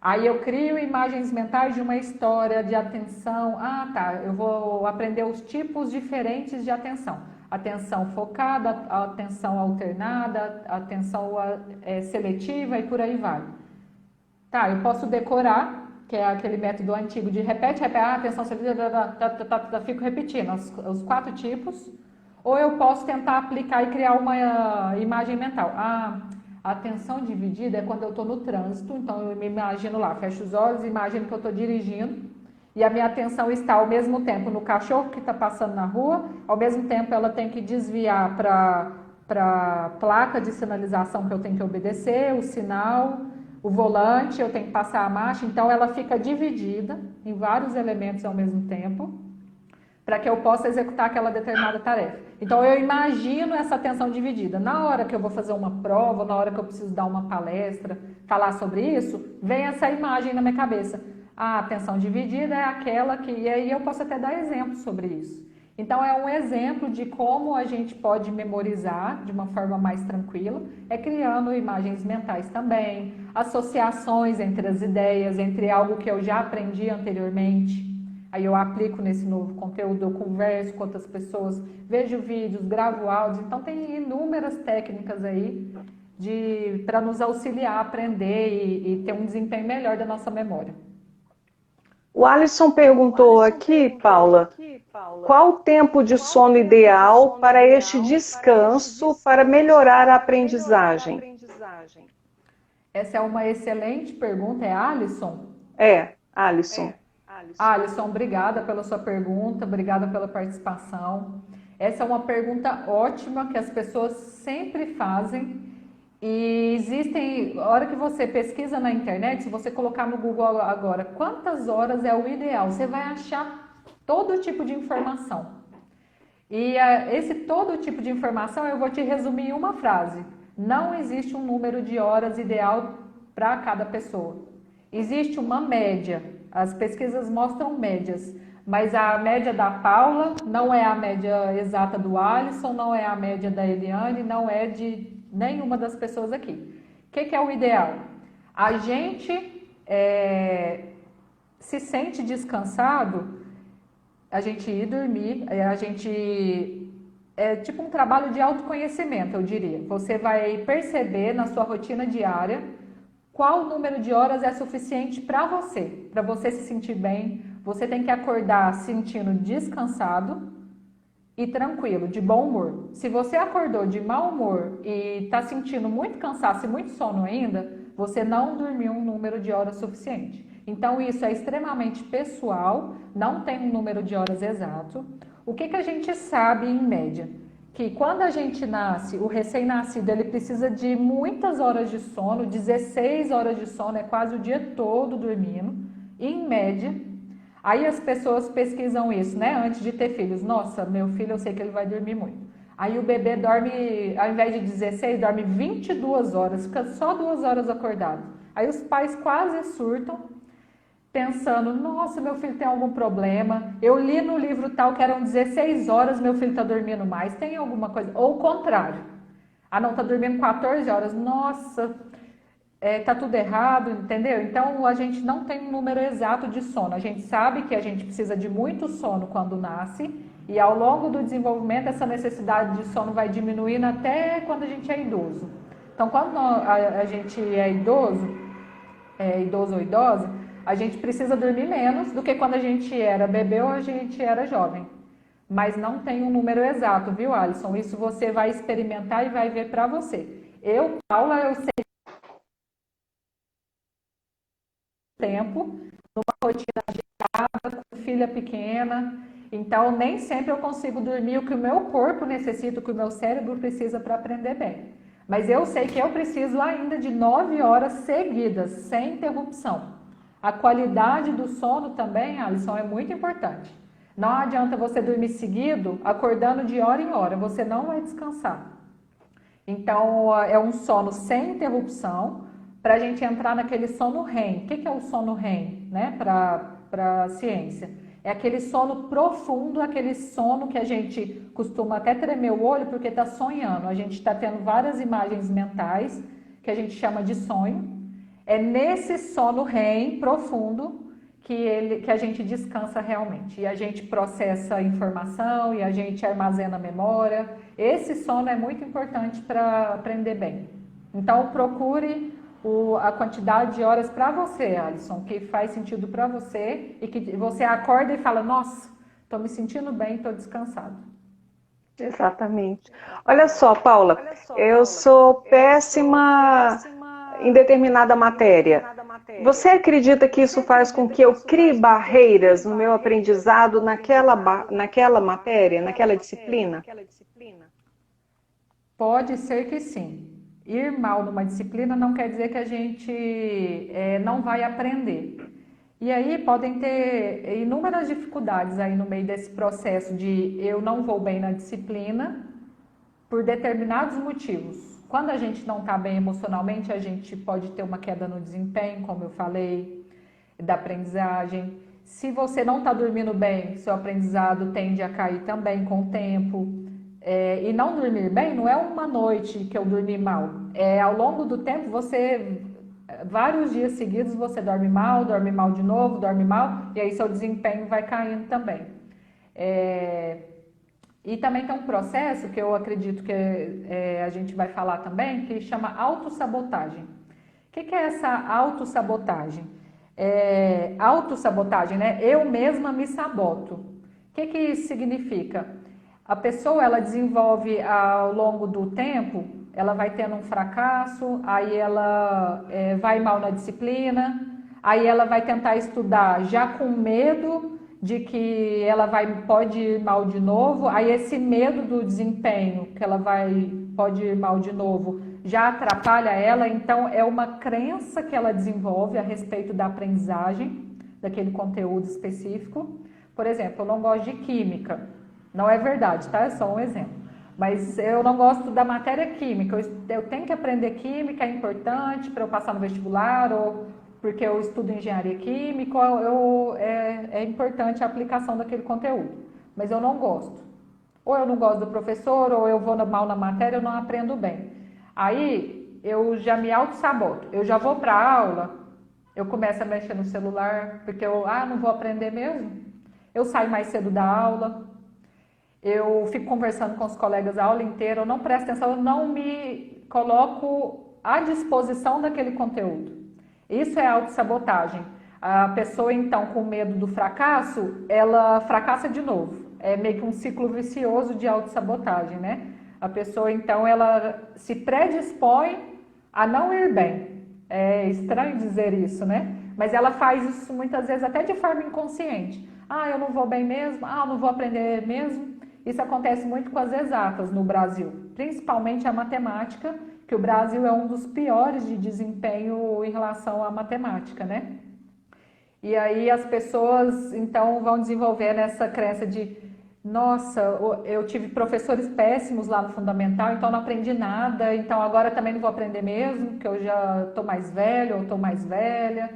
Aí eu crio imagens mentais de uma história de atenção. Ah, tá, eu vou aprender os tipos diferentes de atenção. Atenção focada, atenção alternada, atenção seletiva e por aí vai. Tá, eu posso decorar, que é aquele método antigo de repete, atenção seletiva, fico repetindo os 4 tipos. Ou eu posso tentar aplicar e criar uma imagem mental. A atenção dividida é quando eu estou no trânsito, então eu me imagino lá, fecho os olhos, imagino que eu estou dirigindo e a minha atenção está ao mesmo tempo no cachorro que está passando na rua, ao mesmo tempo ela tem que desviar para a placa de sinalização que eu tenho que obedecer, o sinal, o volante, eu tenho que passar a marcha, então ela fica dividida em vários elementos ao mesmo tempo, para que eu possa executar aquela determinada tarefa. Então, eu imagino essa atenção dividida. Na hora que eu vou fazer uma prova, na hora que eu preciso dar uma palestra, falar sobre isso, vem essa imagem na minha cabeça. A atenção dividida é aquela que... E aí eu posso até dar exemplos sobre isso. Então, é um exemplo de como a gente pode memorizar de uma forma mais tranquila, criando imagens mentais também, associações entre as ideias, entre algo que eu já aprendi anteriormente. Aí eu aplico nesse novo conteúdo, eu converso com outras pessoas, vejo vídeos, gravo áudios. Então tem inúmeras técnicas aí para nos auxiliar a aprender e ter um desempenho melhor da nossa memória. O Alisson perguntou aqui, Paula, qual o tempo de sono ideal para este descanso para melhorar a aprendizagem? Essa é uma excelente pergunta, é Alisson? Alisson. Alisson, obrigada pela sua pergunta, obrigada pela participação. Essa é uma pergunta ótima que as pessoas sempre fazem e existem, a hora que você pesquisa na internet, se você colocar no Google agora, quantas horas é o ideal, você vai achar todo tipo de informação. E esse todo tipo de informação eu vou te resumir em uma frase. Não existe um número de horas ideal para cada pessoa. Existe uma média. As pesquisas mostram médias. Mas a média da Paula não é a média exata do Alisson, não é a média da Eliane, não é de nenhuma das pessoas aqui. O que é o ideal? A gente se sente descansado, a gente ir dormir, a gente é tipo um trabalho de autoconhecimento, eu diria. Você vai perceber na sua rotina diária qual número de horas é suficiente para você se sentir bem. Você tem que acordar sentindo descansado e tranquilo, de bom humor. Se você acordou de mau humor e está sentindo muito cansaço e muito sono ainda, você não dormiu um número de horas suficiente. Então isso é extremamente pessoal, não tem um número de horas exato. O que a gente sabe em média? Que quando a gente nasce, o recém-nascido ele precisa de muitas horas de sono, 16 horas de sono, é quase o dia todo dormindo, em média. Aí as pessoas pesquisam isso, né? Antes de ter filhos. Nossa, meu filho, eu sei que ele vai dormir muito. Aí o bebê dorme, ao invés de 16, dorme 22 horas, fica só 2 horas acordado. Aí os pais quase surtam, pensando, nossa, meu filho tem algum problema. Eu li no livro tal que eram 16 horas, meu filho está dormindo mais. Tem alguma coisa? Ou o contrário. Ah, não, está dormindo 14 horas. Nossa, tá tudo errado, entendeu? Então a gente não tem um número exato de sono. A gente sabe que a gente precisa de muito sono quando nasce e ao longo do desenvolvimento essa necessidade de sono vai diminuindo até quando a gente é idoso. Então quando a gente é idoso ou idosa, a gente precisa dormir menos do que quando a gente era bebê ou a gente era jovem. Mas não tem um número exato, viu, Alisson? Isso você vai experimentar e vai ver para você. Eu, Paula, eu sei tempo, numa rotina agitada, com filha pequena, então nem sempre eu consigo dormir o que o meu corpo necessita, o que o meu cérebro precisa para aprender bem. Mas eu sei que eu preciso ainda de 9 horas seguidas, sem interrupção. A qualidade do sono também, Alisson, é muito importante. Não adianta você dormir seguido, acordando de hora em hora, você não vai descansar. Então, é um sono sem interrupção, para a gente entrar naquele sono REM. O que é o sono REM, né, para a ciência? É aquele sono profundo, aquele sono que a gente costuma até tremer o olho porque está sonhando. A gente está tendo várias imagens mentais que a gente chama de sonho. É nesse sono REM profundo que a gente descansa realmente. E a gente processa a informação e a gente armazena a memória. Esse sono é muito importante para aprender bem. Então, procure a quantidade de horas para você, Alisson, que faz sentido para você e que você acorda e fala, nossa, estou me sentindo bem, estou descansado. Exatamente. Olha só, Paula, eu sou péssima em determinada matéria. Você acredita que isso faz com que eu crie barreiras no meu aprendizado naquela matéria, naquela disciplina? Pode ser que sim. Ir mal numa disciplina não quer dizer que a gente não vai aprender. E aí podem ter inúmeras dificuldades aí no meio desse processo de eu não vou bem na disciplina por determinados motivos. Quando a gente não está bem emocionalmente, a gente pode ter uma queda no desempenho, como eu falei, da aprendizagem. Se você não está dormindo bem, seu aprendizado tende a cair também com o tempo. E não dormir bem não é uma noite que eu dormi mal. Ao longo do tempo, vários dias seguidos, você dorme mal de novo, dorme mal, e aí seu desempenho vai caindo também. E também tem um processo que eu acredito que a gente vai falar também, que chama autossabotagem. O que é essa autossabotagem? autossabotagem, né? Eu mesma me saboto. O que isso significa? A pessoa, ela desenvolve ao longo do tempo, ela vai tendo um fracasso, aí ela vai mal na disciplina, aí ela vai tentar estudar já com medo de que ela pode ir mal de novo, aí esse medo do desempenho, que ela pode ir mal de novo, já atrapalha ela, então é uma crença que ela desenvolve a respeito da aprendizagem, daquele conteúdo específico. Por exemplo, eu não gosto de química, não é verdade, tá? É só um exemplo. Mas eu não gosto da matéria química, eu tenho que aprender química, é importante para eu passar no vestibular, ou porque eu estudo engenharia química, é importante a aplicação daquele conteúdo, mas eu não gosto. Ou eu não gosto do professor, ou eu vou mal na matéria, eu não aprendo bem. Aí eu já me auto-saboto, eu já vou para a aula, eu começo a mexer no celular, porque eu não vou aprender mesmo. Eu saio mais cedo da aula, eu fico conversando com os colegas a aula inteira, eu não presto atenção, eu não me coloco à disposição daquele conteúdo. Isso é autossabotagem. A pessoa, então, com medo do fracasso, ela fracassa de novo. É meio que um ciclo vicioso de autossabotagem, né? A pessoa, então, ela se predispõe a não ir bem. É estranho dizer isso, né? Mas ela faz isso muitas vezes até de forma inconsciente. Eu não vou bem mesmo, eu não vou aprender mesmo. Isso acontece muito com as exatas no Brasil, principalmente a matemática, que o Brasil é um dos piores de desempenho em relação à matemática, né? E aí as pessoas, então, vão desenvolvendo essa crença de nossa, eu tive professores péssimos lá no fundamental, então não aprendi nada, então agora também não vou aprender mesmo, porque eu já estou mais velho ou estou mais velha.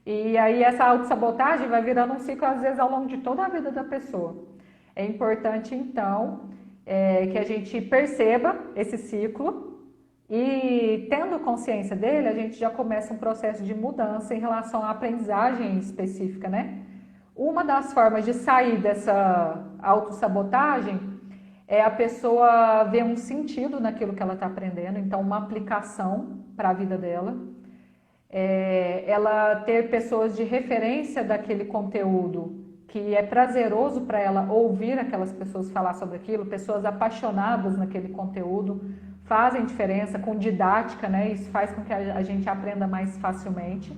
E aí essa autossabotagem vai virando um ciclo, às vezes, ao longo de toda a vida da pessoa. É importante, então, que a gente perceba esse ciclo e, tendo consciência dele, a gente já começa um processo de mudança em relação à aprendizagem específica, né? Uma das formas de sair dessa autossabotagem é a pessoa ver um sentido naquilo que ela está aprendendo, então uma aplicação para a vida dela. Ela ter pessoas de referência daquele conteúdo, que é prazeroso para ela ouvir aquelas pessoas falar sobre aquilo, pessoas apaixonadas naquele conteúdo, fazem diferença com didática, né? Isso faz com que a gente aprenda mais facilmente.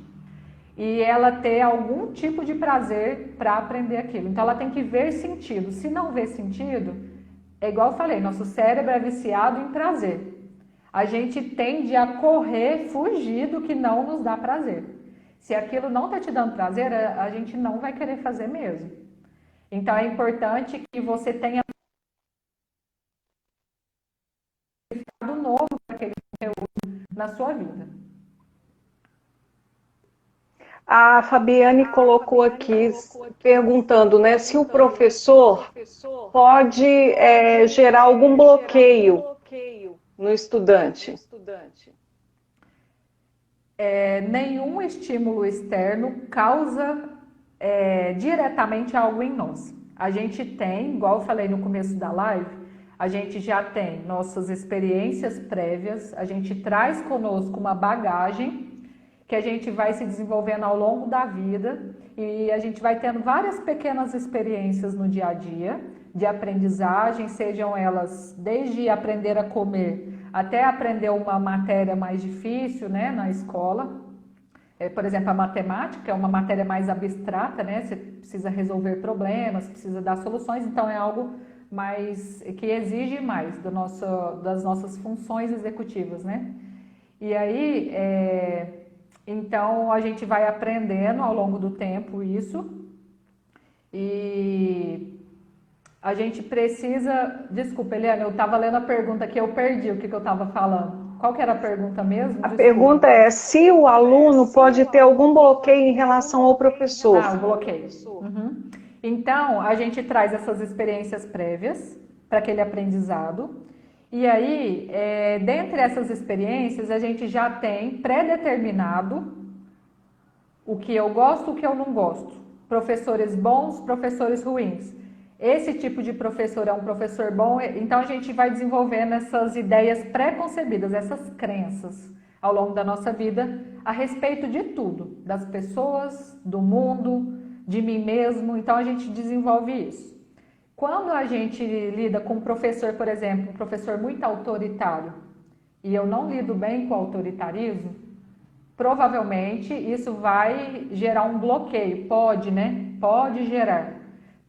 E ela ter algum tipo de prazer para aprender aquilo. Então ela tem que ver sentido. Se não vê sentido, é igual eu falei, nosso cérebro é viciado em prazer. A gente tende a correr, fugir do que não nos dá prazer. Se aquilo não está te dando prazer, a gente não vai querer fazer mesmo. Então é importante que você tenha um significado novo para aquele conteúdo na sua vida. A Fabiane colocou aqui perguntando, né, se o professor pode gerar algum bloqueio no estudante. Nenhum estímulo externo causa diretamente algo em nós. A gente tem, igual eu falei no começo da live, a gente já tem nossas experiências prévias, a gente traz conosco uma bagagem que a gente vai se desenvolvendo ao longo da vida e a gente vai tendo várias pequenas experiências no dia a dia de aprendizagem, sejam elas desde aprender a comer até aprender uma matéria mais difícil, né, na escola. Por exemplo, a matemática é uma matéria mais abstrata, né? Você precisa resolver problemas, precisa dar soluções, então é algo mais que exige mais das nossas funções executivas, né? E aí, então a gente vai aprendendo ao longo do tempo isso e a gente precisa... Desculpa, Eliane, eu estava lendo a pergunta que eu perdi o que eu estava falando. Qual que era a pergunta mesmo? Desculpa. A pergunta é se o aluno pode ter algum bloqueio em relação ao professor. O bloqueio. Uhum. Então, a gente traz essas experiências prévias para aquele aprendizado. E aí, dentre essas experiências, a gente já tem pré-determinado o que eu gosto, o que eu não gosto. Professores bons, professores ruins. Esse tipo de professor é um professor bom, então a gente vai desenvolvendo essas ideias pré-concebidas, essas crenças ao longo da nossa vida a respeito de tudo, das pessoas, do mundo, de mim mesmo. Então a gente desenvolve isso. Quando a gente lida com um professor, por exemplo, um professor muito autoritário, e eu não lido bem com o autoritarismo, provavelmente isso vai gerar um bloqueio. Pode, né? Pode gerar.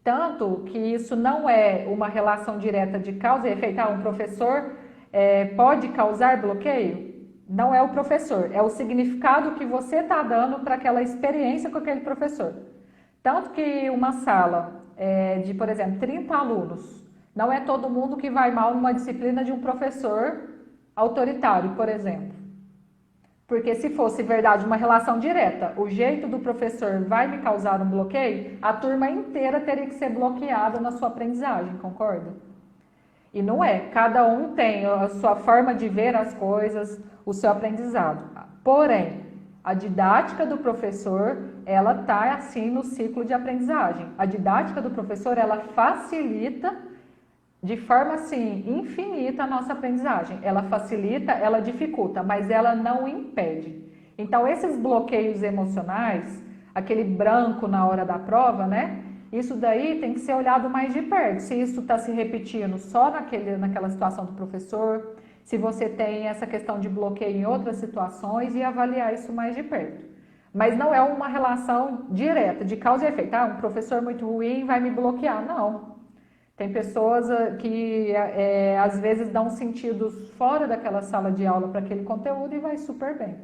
Tanto que isso não é uma relação direta de causa e efeito. Um professor pode causar bloqueio? Não é o professor, é o significado que você está dando para aquela experiência com aquele professor. Tanto que uma sala de, por exemplo, 30 alunos, não é todo mundo que vai mal numa disciplina de um professor autoritário, por exemplo. Porque se fosse verdade uma relação direta, o jeito do professor vai me causar um bloqueio, a turma inteira teria que ser bloqueada na sua aprendizagem, concorda? E não é. Cada um tem a sua forma de ver as coisas, o seu aprendizado. Porém, a didática do professor, ela está assim no ciclo de aprendizagem. A didática do professor, ela facilita de forma assim infinita a nossa aprendizagem. Ela facilita, ela dificulta, mas ela não impede. Então, esses bloqueios emocionais, aquele branco na hora da prova, né? Isso daí tem que ser olhado mais de perto. Se isso está se repetindo só naquela situação do professor, se você tem essa questão de bloqueio em outras situações e avaliar isso mais de perto. Mas não é uma relação direta, de causa e efeito. Um professor muito ruim vai me bloquear. Não. Tem pessoas que às vezes dão sentidos fora daquela sala de aula para aquele conteúdo e vai super bem.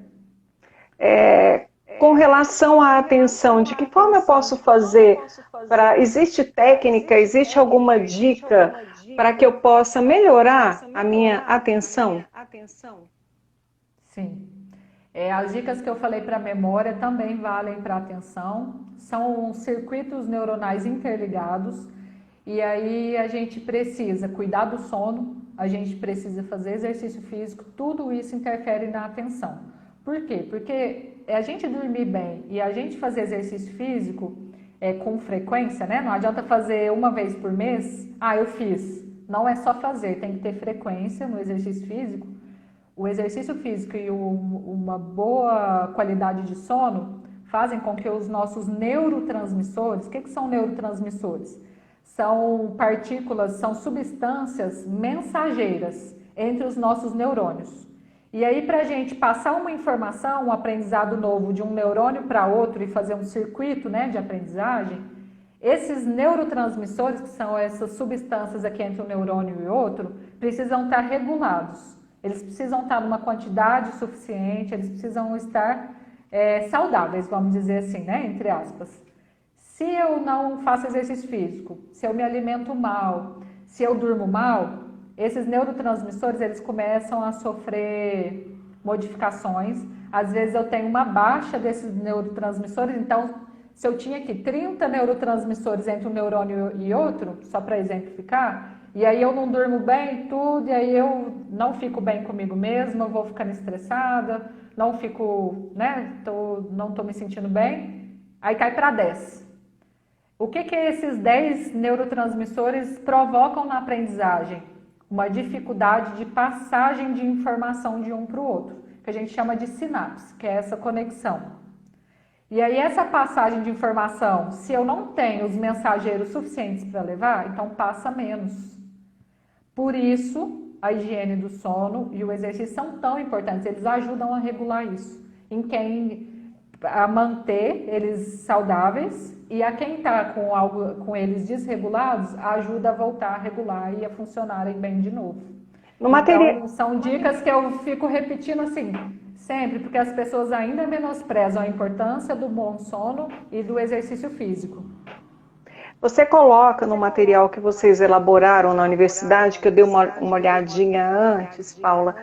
Com relação à atenção, de que forma eu posso fazer existe técnica, existe alguma dica para que eu possa melhorar a minha atenção? Sim. As dicas que eu falei para a memória também valem para a atenção. São circuitos neuronais interligados. E aí a gente precisa cuidar do sono, a gente precisa fazer exercício físico, tudo isso interfere na atenção. Por quê? Porque a gente dormir bem e a gente fazer exercício físico com frequência, né? Não adianta fazer uma vez por mês, eu fiz. Não é só fazer, tem que ter frequência no exercício físico. O exercício físico e uma boa qualidade de sono fazem com que os nossos neurotransmissores, o que são neurotransmissores? São partículas, são substâncias mensageiras entre os nossos neurônios. E aí, para a gente passar uma informação, um aprendizado novo de um neurônio para outro e fazer um circuito, né, de aprendizagem, esses neurotransmissores, que são essas substâncias aqui entre um neurônio e outro, precisam estar regulados. Eles precisam estar numa quantidade suficiente, eles precisam estar saudáveis, vamos dizer assim, né, entre aspas. Se eu não faço exercício físico, se eu me alimento mal, se eu durmo mal, esses neurotransmissores eles começam a sofrer modificações. Às vezes eu tenho uma baixa desses neurotransmissores, então se eu tinha aqui 30 neurotransmissores entre um neurônio e outro, só para exemplificar, e aí eu não durmo bem, tudo, e aí eu não fico bem comigo mesma, eu vou ficando estressada, não fico, né, não estou me sentindo bem, aí cai para 10. O que esses 10 neurotransmissores provocam na aprendizagem? Uma dificuldade de passagem de informação de um para o outro, que a gente chama de sinapse, que é essa conexão. E aí essa passagem de informação, se eu não tenho os mensageiros suficientes para levar, então passa menos. Por isso, a higiene do sono e o exercício são tão importantes, eles ajudam a regular isso, a manter eles saudáveis, e a quem está com eles desregulados, ajuda a voltar a regular e a funcionarem bem de novo. Então, são dicas que eu fico repetindo assim, sempre, porque as pessoas ainda menosprezam a importância do bom sono e do exercício físico. Você coloca no material que vocês elaboraram na universidade, que eu dei uma olhadinha antes, Paula,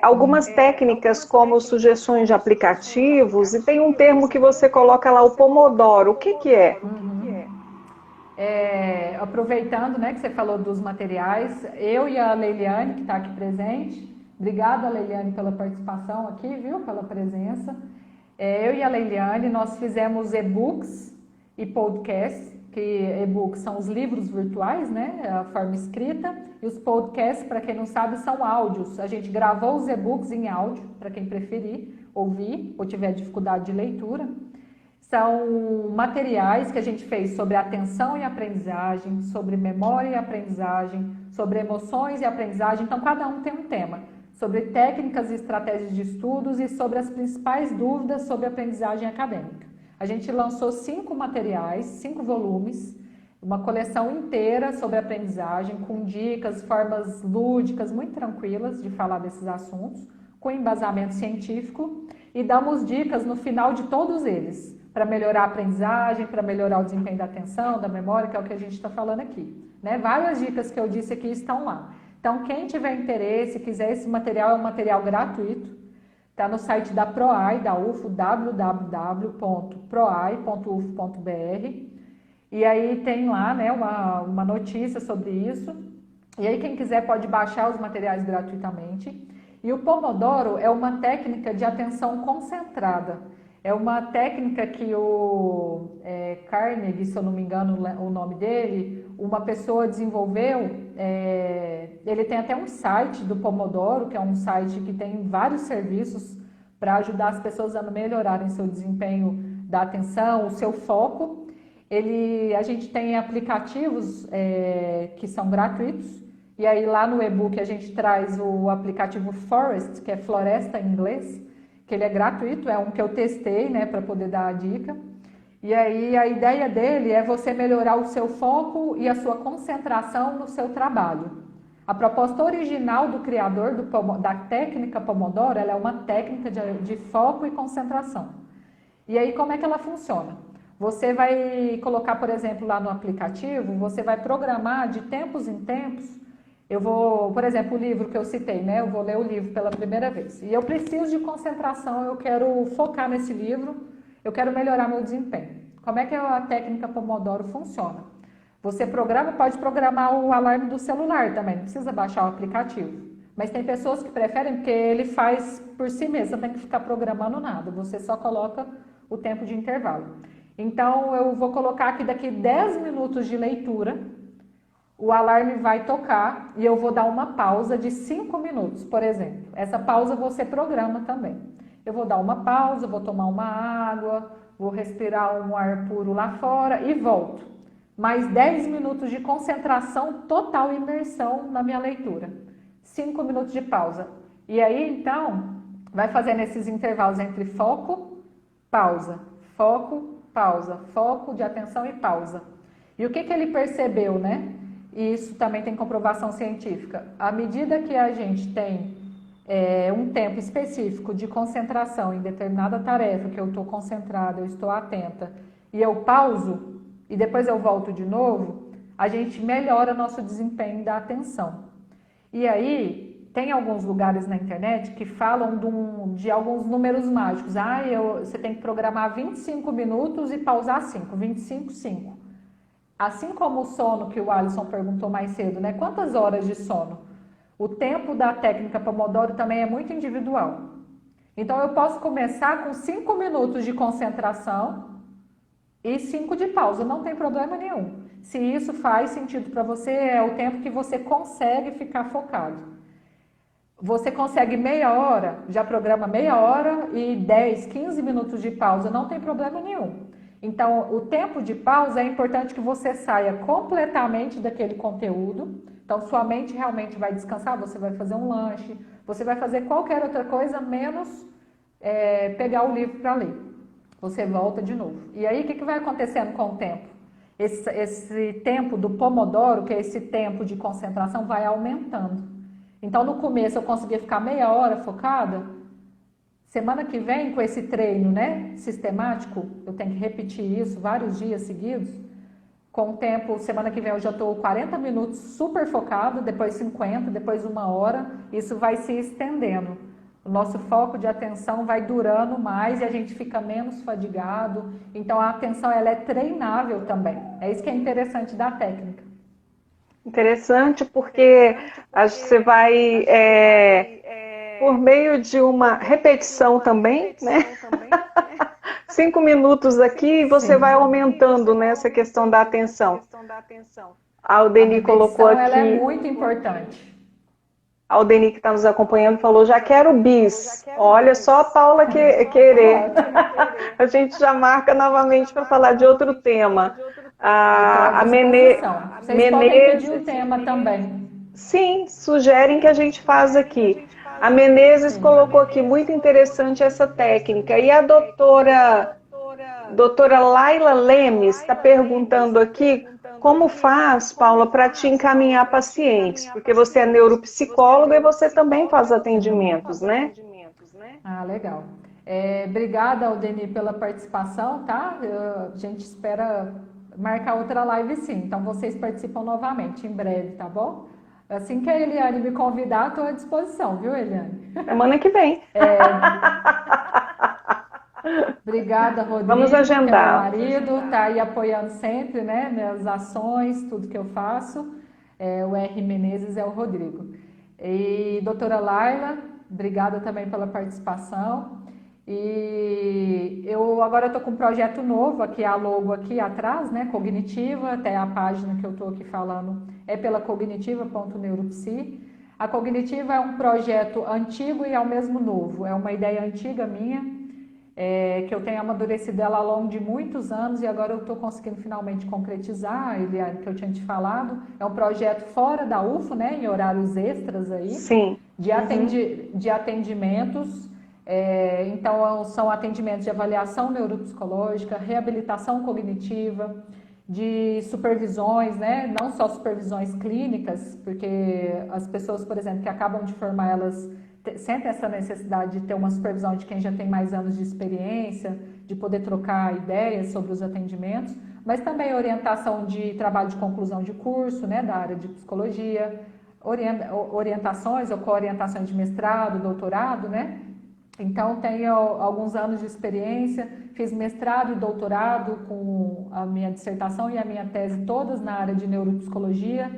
algumas técnicas como sugestões de aplicativos, e tem um termo que você coloca lá, o Pomodoro. O que é? Aproveitando, né, que você falou dos materiais, eu e a Leiliane, que está aqui presente, obrigada, Leiliane, pela participação aqui, viu, pela presença. Eu e a Leiliane, nós fizemos e-books e podcasts, que e-books são os livros virtuais, né, a forma escrita, e os podcasts, para quem não sabe, são áudios. A gente gravou os e-books em áudio, para quem preferir, ouvir ou tiver dificuldade de leitura. São materiais que a gente fez sobre atenção e aprendizagem, sobre memória e aprendizagem, sobre emoções e aprendizagem. Então, cada um tem um tema, sobre técnicas e estratégias de estudos e sobre as principais dúvidas sobre aprendizagem acadêmica. A gente lançou 5 materiais, 5 volumes, uma coleção inteira sobre aprendizagem, com dicas, formas lúdicas, muito tranquilas de falar desses assuntos, com embasamento científico, e damos dicas no final de todos eles, para melhorar a aprendizagem, para melhorar o desempenho da atenção, da memória, que é o que a gente está falando aqui. Né? Várias dicas que eu disse aqui estão lá. Então, quem tiver interesse, quiser esse material, é um material gratuito, está no site da PROAI, da UFO, www.proai.ufo.br. E aí tem lá, né, uma notícia sobre isso. E aí quem quiser pode baixar os materiais gratuitamente. E o Pomodoro é uma técnica de atenção concentrada. É uma técnica que o Carnegie, se eu não me engano o nome dele, uma pessoa desenvolveu. Ele tem até um site do Pomodoro, que é um site que tem vários serviços para ajudar as pessoas a melhorarem seu desempenho da atenção, o seu foco. A gente tem aplicativos que são gratuitos, e aí lá no e-book a gente traz o aplicativo Forest, que é floresta em inglês, que ele é gratuito, é um que eu testei, né, para poder dar a dica. E aí a ideia dele é você melhorar o seu foco e a sua concentração no seu trabalho. A proposta original do criador da técnica Pomodoro, ela é uma técnica de foco e concentração. E aí como é que ela funciona? Você vai colocar, por exemplo, lá no aplicativo, você vai programar de tempos em tempos. Eu vou, por exemplo, o livro que eu citei, né? Eu vou ler o livro pela primeira vez. E eu preciso de concentração, eu quero focar nesse livro, eu quero melhorar meu desempenho. Como é que a técnica Pomodoro funciona? Você pode programar o alarme do celular também, não precisa baixar o aplicativo. Mas tem pessoas que preferem porque ele faz por si mesmo, você não tem que ficar programando nada, você só coloca o tempo de intervalo. Então, eu vou colocar aqui daqui 10 minutos de leitura, o alarme vai tocar e eu vou dar uma pausa de 5 minutos, por exemplo. Essa pausa você programa também. Eu vou dar uma pausa, vou tomar uma água, vou respirar um ar puro lá fora e volto. Mais 10 minutos de concentração total e imersão na minha leitura. 5 minutos de pausa. E aí, então, vai fazendo esses intervalos entre foco, pausa, foco, pausa, foco de atenção e pausa. E o que ele percebeu, né? E isso também tem comprovação científica. À medida que a gente tem um tempo específico de concentração em determinada tarefa, que eu estou concentrada, eu estou atenta, e eu pauso, e depois eu volto de novo, a gente melhora nosso desempenho da atenção. E aí, tem alguns lugares na internet que falam de alguns números mágicos. Você tem que programar 25 minutos e pausar 5, 25, 5. Assim como o sono, que o Alisson perguntou mais cedo, né? Quantas horas de sono? O tempo da técnica Pomodoro também é muito individual. Então, eu posso começar com 5 minutos de concentração e 5 de pausa, não tem problema nenhum. Se isso faz sentido para você, é o tempo que você consegue ficar focado. Você consegue meia hora, já programa meia hora e 10, 15 minutos de pausa, não tem problema nenhum. Então, o tempo de pausa é importante que você saia completamente daquele conteúdo. Então, sua mente realmente vai descansar, você vai fazer um lanche, você vai fazer qualquer outra coisa, menos pegar o livro para ler. Você volta de novo. E aí, o que vai acontecendo com o tempo? Esse tempo do Pomodoro, que é esse tempo de concentração, vai aumentando. Então, no começo eu conseguia ficar meia hora focada. Semana que vem, com esse treino, né, sistemático, eu tenho que repetir isso vários dias seguidos. Com o tempo, semana que vem eu já estou 40 minutos super focado, depois 50, depois 1 hora. Isso vai se estendendo. O nosso foco de atenção vai durando mais e a gente fica menos fadigado. Então, a atenção ela é treinável também. É isso que é interessante da técnica. Interessante porque você vai, por meio de uma repetição também, né? 5 minutos aqui e você vai aumentando nessa questão da atenção. A Aldeni colocou aqui. Ela é muito importante. A Aldeni, que está nos acompanhando, falou, já quero bis. Olha, só a Paula querer. A gente já marca novamente para falar de outro tema. A Vocês podem pedir o tema também. Sim, sugerem que a gente faz aqui. A Menezes colocou aqui, muito interessante essa técnica. E a doutora Laila Lemes está perguntando aqui como faz, Paula, para te encaminhar pacientes? Porque você é neuropsicóloga e você também faz atendimentos, né? Ah, legal. Obrigada, Aldeni, pela participação, tá? A gente espera marcar outra live sim. Então, vocês participam novamente em breve, tá bom? Assim que a Eliane me convidar, estou à disposição, viu, Eliane? Semana que vem. Obrigada, Rodrigo. Vamos agendar. Que é meu marido, está aí apoiando sempre, né? Minhas ações, tudo que eu faço. O R. Menezes é o Rodrigo. E doutora Laila, obrigada também pela participação. E eu agora estou com um projeto novo, aqui a logo aqui atrás, né? Cognitiva, até a página que eu estou aqui falando é pela cognitiva.neuropsi. A Cognitiva é um projeto antigo e ao mesmo novo. É uma ideia antiga minha, que eu tenho amadurecido ela ao longo de muitos anos e agora eu estou conseguindo finalmente concretizar, Eliane, que eu tinha te falado. É um projeto fora da UFO, né? Em horários extras aí. Sim. De atendimentos. Então, são atendimentos de avaliação neuropsicológica, reabilitação cognitiva, de supervisões, né? Não só supervisões clínicas, porque as pessoas, por exemplo, que acabam de formar, elas sentem essa necessidade de ter uma supervisão de quem já tem mais anos de experiência, de poder trocar ideias sobre os atendimentos, mas também orientação de trabalho de conclusão de curso, né? Da área de psicologia, orientações ou co-orientações de mestrado, doutorado, né? Então, tenho alguns anos de experiência, fiz mestrado e doutorado com a minha dissertação e a minha tese todas na área de neuropsicologia.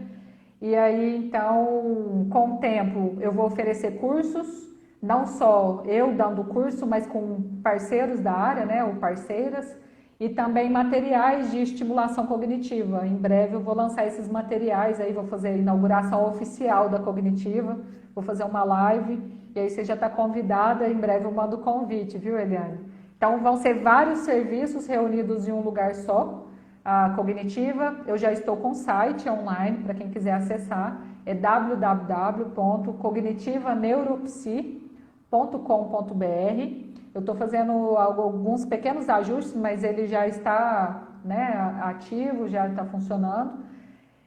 E aí, então, com o tempo, eu vou oferecer cursos, não só eu dando curso, mas com parceiros da área, né, ou parceiras, e também materiais de estimulação cognitiva. Em breve eu vou lançar esses materiais, aí vou fazer a inauguração oficial da Cognitiva, vou fazer uma live. E aí você já está convidada, em breve eu mando o convite, viu, Eliane? Então vão ser vários serviços reunidos em um lugar só. A Cognitiva, eu já estou com site online, para quem quiser acessar, é www.cognitivaneuropsi.com.br. Eu estou fazendo alguns pequenos ajustes, mas ele já está, né, ativo, já está funcionando.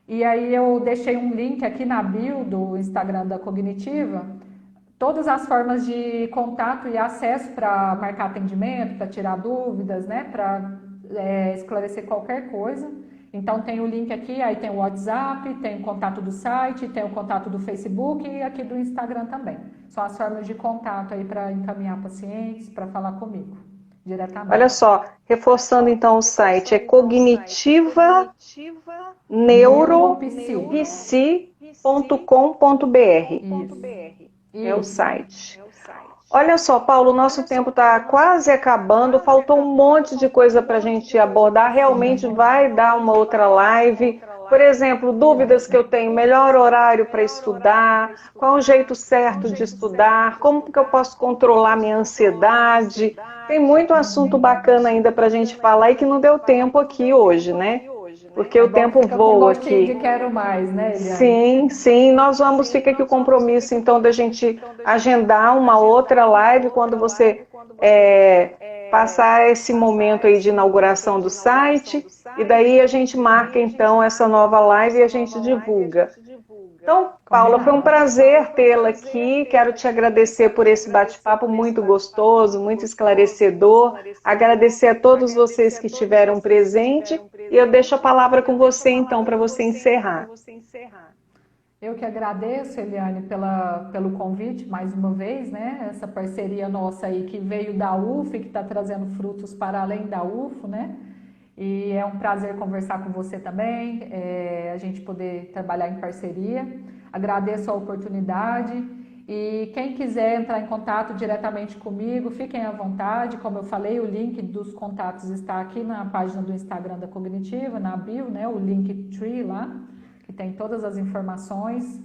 E aí eu deixei um link aqui na bio do Instagram da Cognitiva, todas as formas de contato e acesso para marcar atendimento, para tirar dúvidas, né, para esclarecer qualquer coisa. Então tem o link aqui, aí tem o WhatsApp, tem o contato do site, tem o contato do Facebook e aqui do Instagram também. São as formas de contato aí para encaminhar pacientes, para falar comigo diretamente. Olha só, reforçando então o site, é cognitivaneuropsi.com.br. É o site. Olha só, Paulo, o nosso tempo está quase acabando, faltou um monte de coisa para a gente abordar, realmente vai dar uma outra live. Por exemplo, dúvidas que eu tenho, melhor horário para estudar, qual o jeito certo de estudar, como que eu posso controlar minha ansiedade. Tem muito assunto bacana ainda para a gente falar e que não deu tempo aqui hoje, né? Porque o tempo voa aqui. De quero mais, né, Eliane? Sim, sim. Nós vamos, fica aqui o compromisso, então, da gente agendar uma outra live quando você passar esse momento aí de inauguração do site, e daí a gente marca, então, essa nova live e a gente divulga. Então, Paula, foi um prazer tê-la aqui, quero te agradecer por esse bate-papo muito gostoso, muito esclarecedor, agradecer a todos vocês que estiveram presentes, e eu deixo a palavra com você, então, para você encerrar. Eu que agradeço, Eliane, pelo convite, mais uma vez, né? Essa parceria nossa aí que veio da UFO e que está trazendo frutos para além da UFO, né? E é um prazer conversar com você também, a gente poder trabalhar em parceria. Agradeço a oportunidade e quem quiser entrar em contato diretamente comigo, fiquem à vontade. Como eu falei, o link dos contatos está aqui na página do Instagram da Cognitiva, na bio, né? O Linktree lá, que tem todas as informações.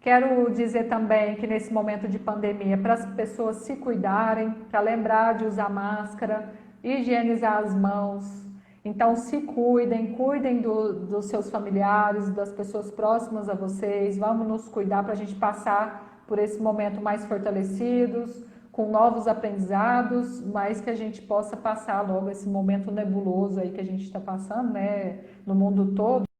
Quero dizer também que nesse momento de pandemia, para as pessoas se cuidarem, para lembrar de usar máscara, higienizar as mãos. Então, se cuidem, cuidem dos seus familiares, das pessoas próximas a vocês. Vamos nos cuidar para a gente passar por esse momento mais fortalecidos, com novos aprendizados, mas que a gente possa passar logo esse momento nebuloso aí que a gente está passando, né, no mundo todo.